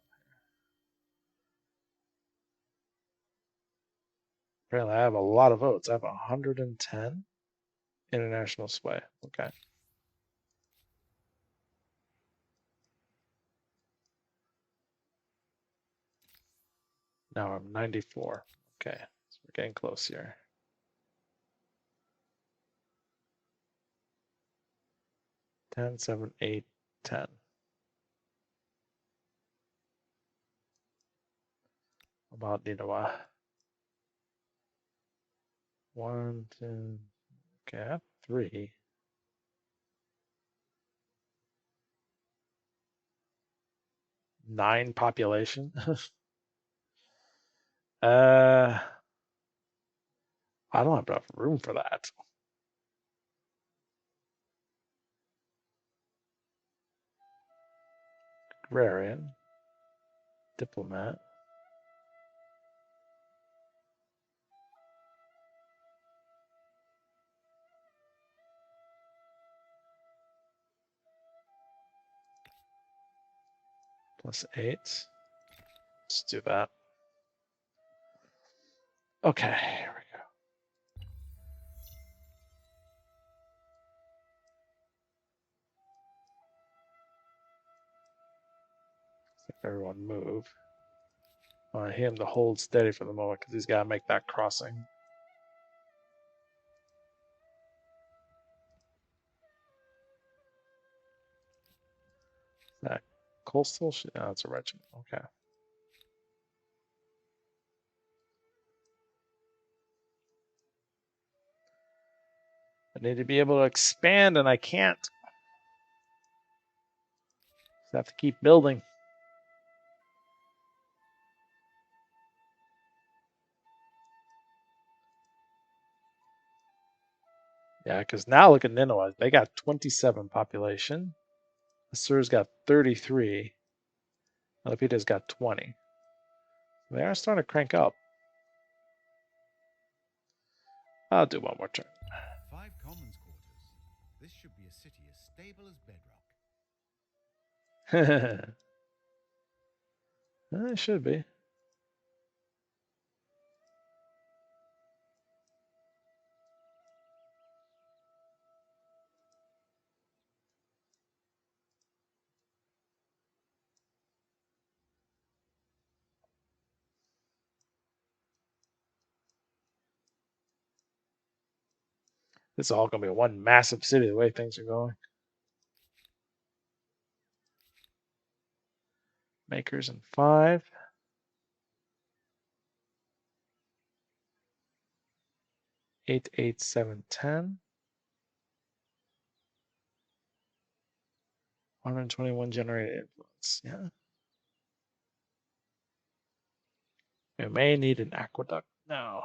Speaker 1: Apparently, I have a lot of votes. I have 110 international sway. Okay. Now I'm 94. Okay, so we're getting close here. 10, 7, 8, 10. About, you know, 1, 2, okay, I have 3. Nine population. I don't have enough room for that. Agrarian, diplomat. Plus 8. Let's do that. Okay, here we go. Everyone move. I want him to hold steady for the moment because he's got to make that crossing. That coastal? Oh, it's a regiment. Okay. I need to be able to expand, and I can't. I have to keep building. Yeah, because now look at Nineveh. They got 27 population. Assur's got 33. Alepida's got 20. They are starting to crank up. I'll do one more turn.
Speaker 2: 5 commons quarters. This should be a city as stable as bedrock.
Speaker 1: It should be. This is all going to be one massive city the way things are going. Makers in 5. 8, 8, 7, 10. 121 generated influence. Yeah. We may need an aqueduct now.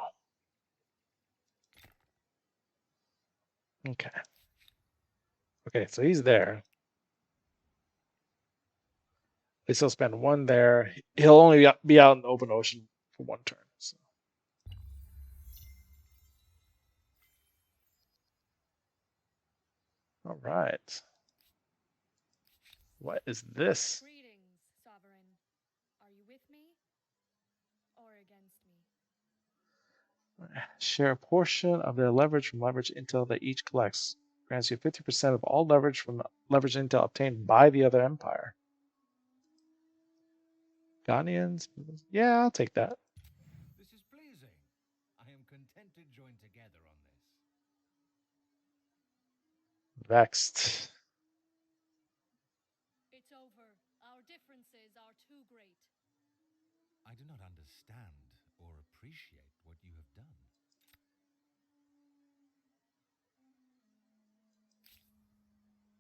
Speaker 1: Okay. Okay, so he's there. At least he'll spend 1 there. He'll only be out in the open ocean for 1 turn. So. All right. What is this?
Speaker 3: Greetings, Sovereign. Are you with me or against me?
Speaker 1: Share a portion of their leverage from leverage intel that each collects. Grants you 50% of all leverage from leverage intel obtained by the other empire. Ghanaians? Yeah, I'll take that.
Speaker 5: This is pleasing. I am content to join together on this.
Speaker 1: Vexed.
Speaker 3: It's over. Our differences are too great.
Speaker 2: I do not understand or appreciate what you have done.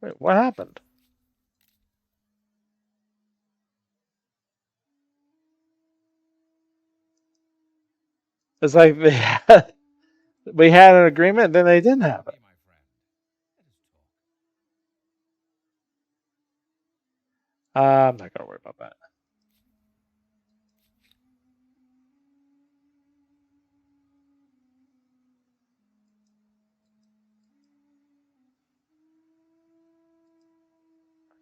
Speaker 1: Wait, what happened? It's like we had an agreement, then they didn't have it.
Speaker 5: Hey, my friend. Let us talk.
Speaker 1: I'm not gonna worry about that.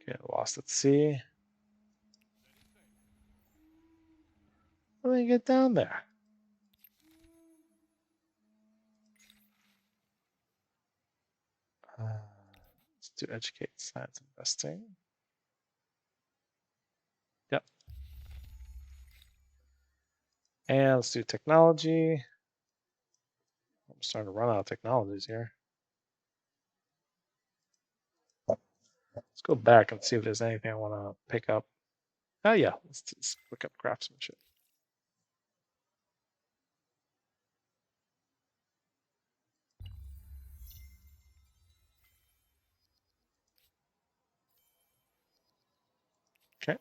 Speaker 1: Okay, lost at sea. How do you get down there? Let's do educate science investing. Yep. And let's do technology. I'm starting to run out of technologies here. Let's go back and see if there's anything I want to pick up. Oh yeah, let's look up craftsmanship. Okay.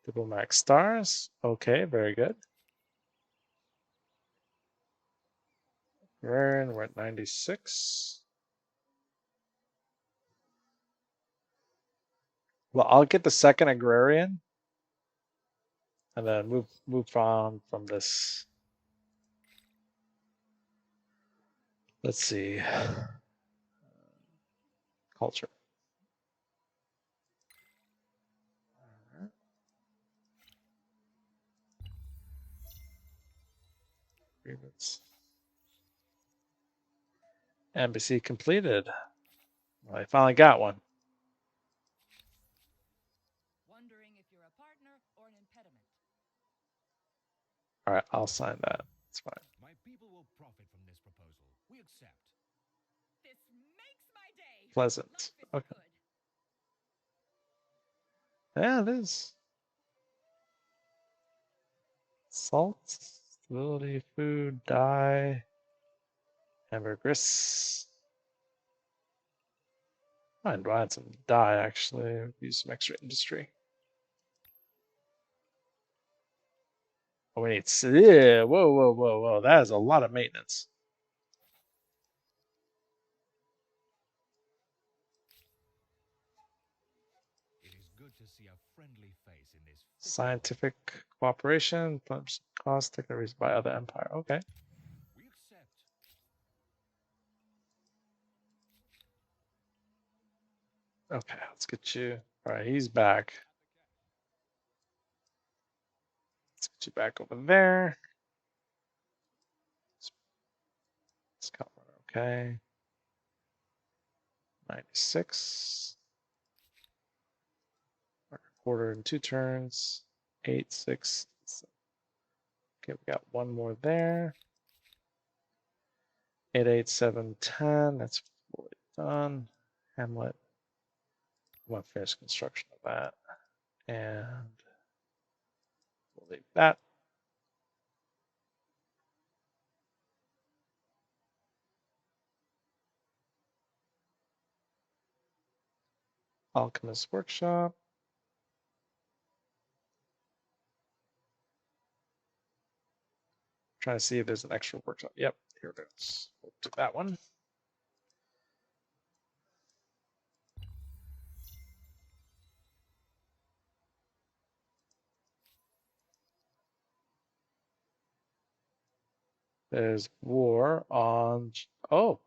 Speaker 1: Diplomatic stars. Okay, very good. We're at 96. Well, I'll get the second agrarian and then move on from this. Let's see. Culture. Agreements. Embassy completed. Well, I finally got one.
Speaker 3: Wondering if you're a partner or an impediment.
Speaker 1: All right, I'll sign that. It's fine.
Speaker 5: My people will profit from this proposal. We accept.
Speaker 3: This makes my day.
Speaker 1: Pleasant.
Speaker 3: Life is
Speaker 1: Okay.
Speaker 3: good.
Speaker 1: Yeah, it is. Salt, stability, food, dye, ambergris. I'd buy some dye actually. Use some extra industry. Oh, we need. Yeah, whoa. That is a lot of maintenance.
Speaker 5: It is good to see a friendly face in this.
Speaker 1: Scientific cooperation, cost technologies by other empire. Okay.
Speaker 5: We accept.
Speaker 1: Okay, let's get you. All right, he's back. Let's get you back over there. Let's go. Okay. 96. Quarter in 2 turns. 8, 6. Okay, we got one more there. 8, 8, 7, 10. That's fully done. Hamlet. I want to finish construction of that. And we'll leave that. Alchemist Workshop. Trying to see if there's an extra workshop. Yep, here it is. We'll do that one. There's war on. Oh,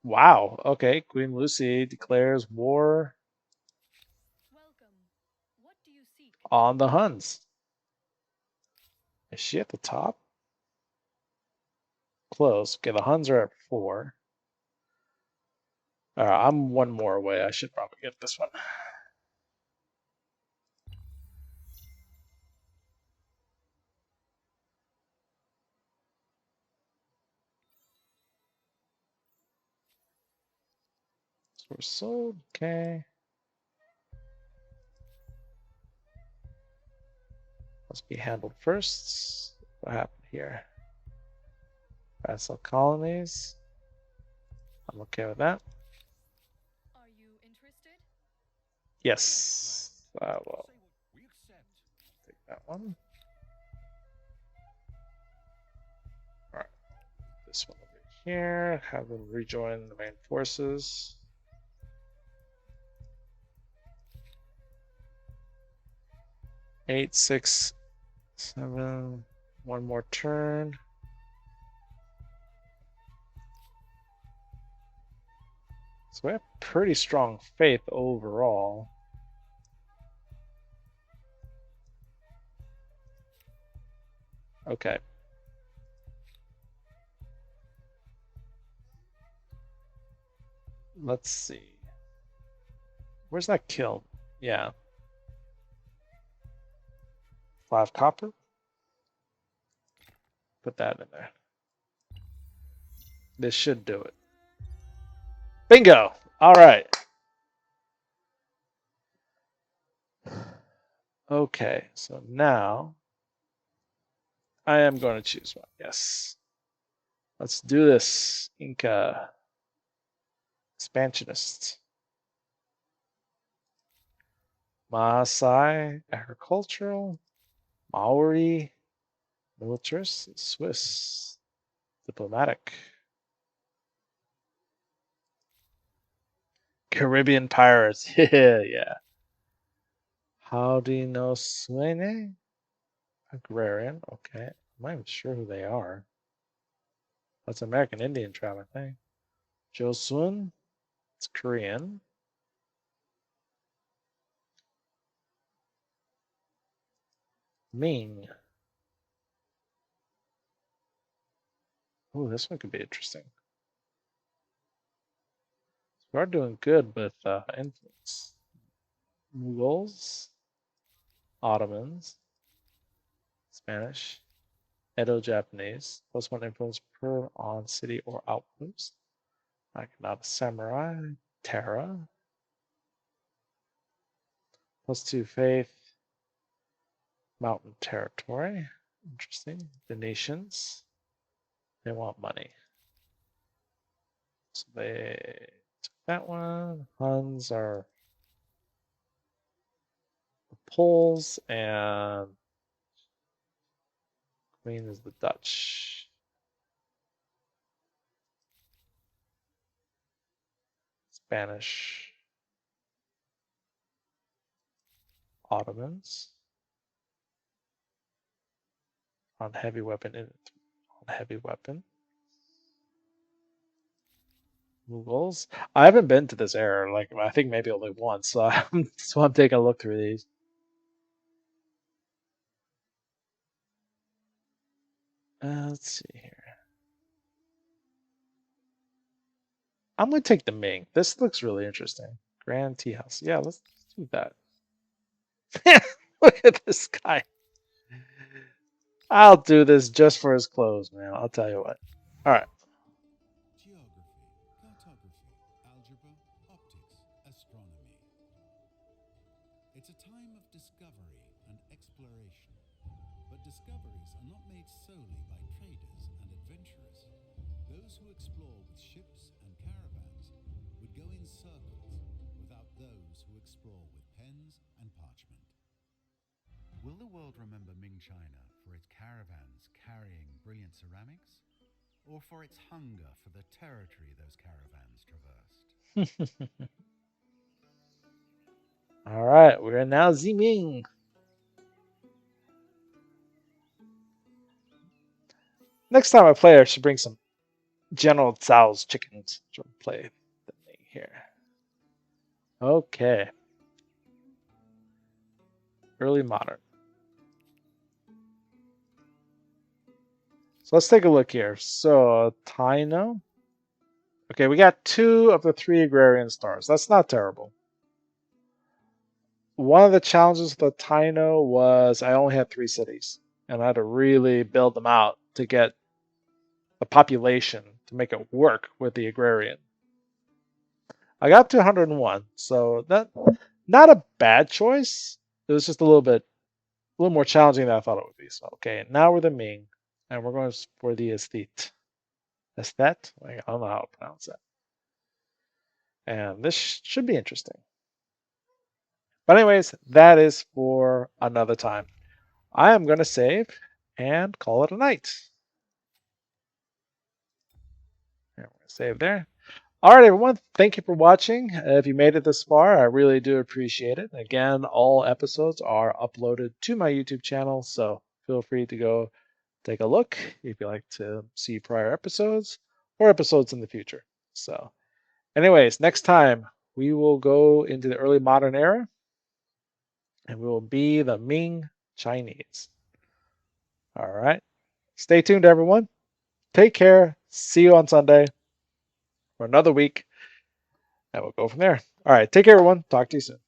Speaker 1: wow. Okay, Queen Lucy declares war
Speaker 3: Welcome. What do you seek?
Speaker 1: on the Huns. Is she at the top? Close. Okay, the Huns are at 4. All right, I'm one more away. I should probably get this one. So we're sold. Okay. Must be handled first. What happened here? Vassal colonies. I'm okay with that.
Speaker 3: Are you interested?
Speaker 1: Yes. Well,
Speaker 5: Say what we accept.
Speaker 1: take that one. All right. This one over here. Have them rejoin the main forces. Eight, 6, 7. One more turn. So we have pretty strong faith overall. Okay. Let's see. Where's that kill? Yeah. 5 copper. Put that in there. This should do it. Bingo! All right. Okay, so now I am going to choose one. Yes. Let's do this. Inca. Expansionists. Maasai. Agricultural. Maori. Militarist. Swiss. Diplomatic. Caribbean pirates. Yeah. Haudenosaunee? Agrarian. Okay. I'm not even sure who they are. That's American Indian tribe, I think. Joseon. It's Korean. Ming. Oh, this one could be interesting. We are doing good with influence. Mughals. Ottomans. Spanish. Edo-Japanese. +1 influence per on city or outpost. Not a samurai. Terra. +2 faith. Mountain territory. Interesting. The nations. They want money. So they took that one. Huns are the Poles, and Queen is the Dutch. Spanish. Ottomans. On heavy weapon. On heavy weapon. Mughals. I haven't been to this era. Like I think maybe only once. So I'm taking a look through these. Let's see here. I'm gonna take the Ming. This looks really interesting. Grand Tea House. Yeah, let's do that. Look at this guy. I'll do this just for his clothes, man. I'll tell you what. All right.
Speaker 2: Geography, cartography, algebra, optics, astronomy. It's a time of discovery and exploration. But discoveries are not made solely by traders and adventurers. Those who explore with ships and caravans would go in circles without those who explore with pens and parchment. Will the world remember Ming China for its caravans carrying brilliant ceramics? Or for its hunger for the territory those caravans traversed?
Speaker 1: All right. We're now Ming. Next time I play, I should bring some General Tsao's chickens to play the thing here. Okay. Early modern. So let's take a look here. So Taino. Okay, we got 2 of the 3 agrarian stars. That's not terrible. One of the challenges with the Taino was I only had 3 cities, and I had to really build them out to get the population to make it work with the agrarian. I got to 101, so that not a bad choice. It was just a little more challenging than I thought it would be. So okay, now we're the Ming, and we're going for the aesthete. Aesthete? I don't know how to pronounce that. And this should be interesting. But anyways, that is for another time. I am going to save and call it a night. And we're going to save there. All right, everyone. Thank you for watching. If you made it this far, I really do appreciate it. Again, all episodes are uploaded to my YouTube channel, so feel free to go take a look if you'd like to see prior episodes or episodes in the future. So, anyways, next time we will go into the early modern era and we will be the Ming Chinese. All right. Stay tuned, everyone. Take care. See you on Sunday for another week, and we'll go from there. All right. Take care, everyone. Talk to you soon.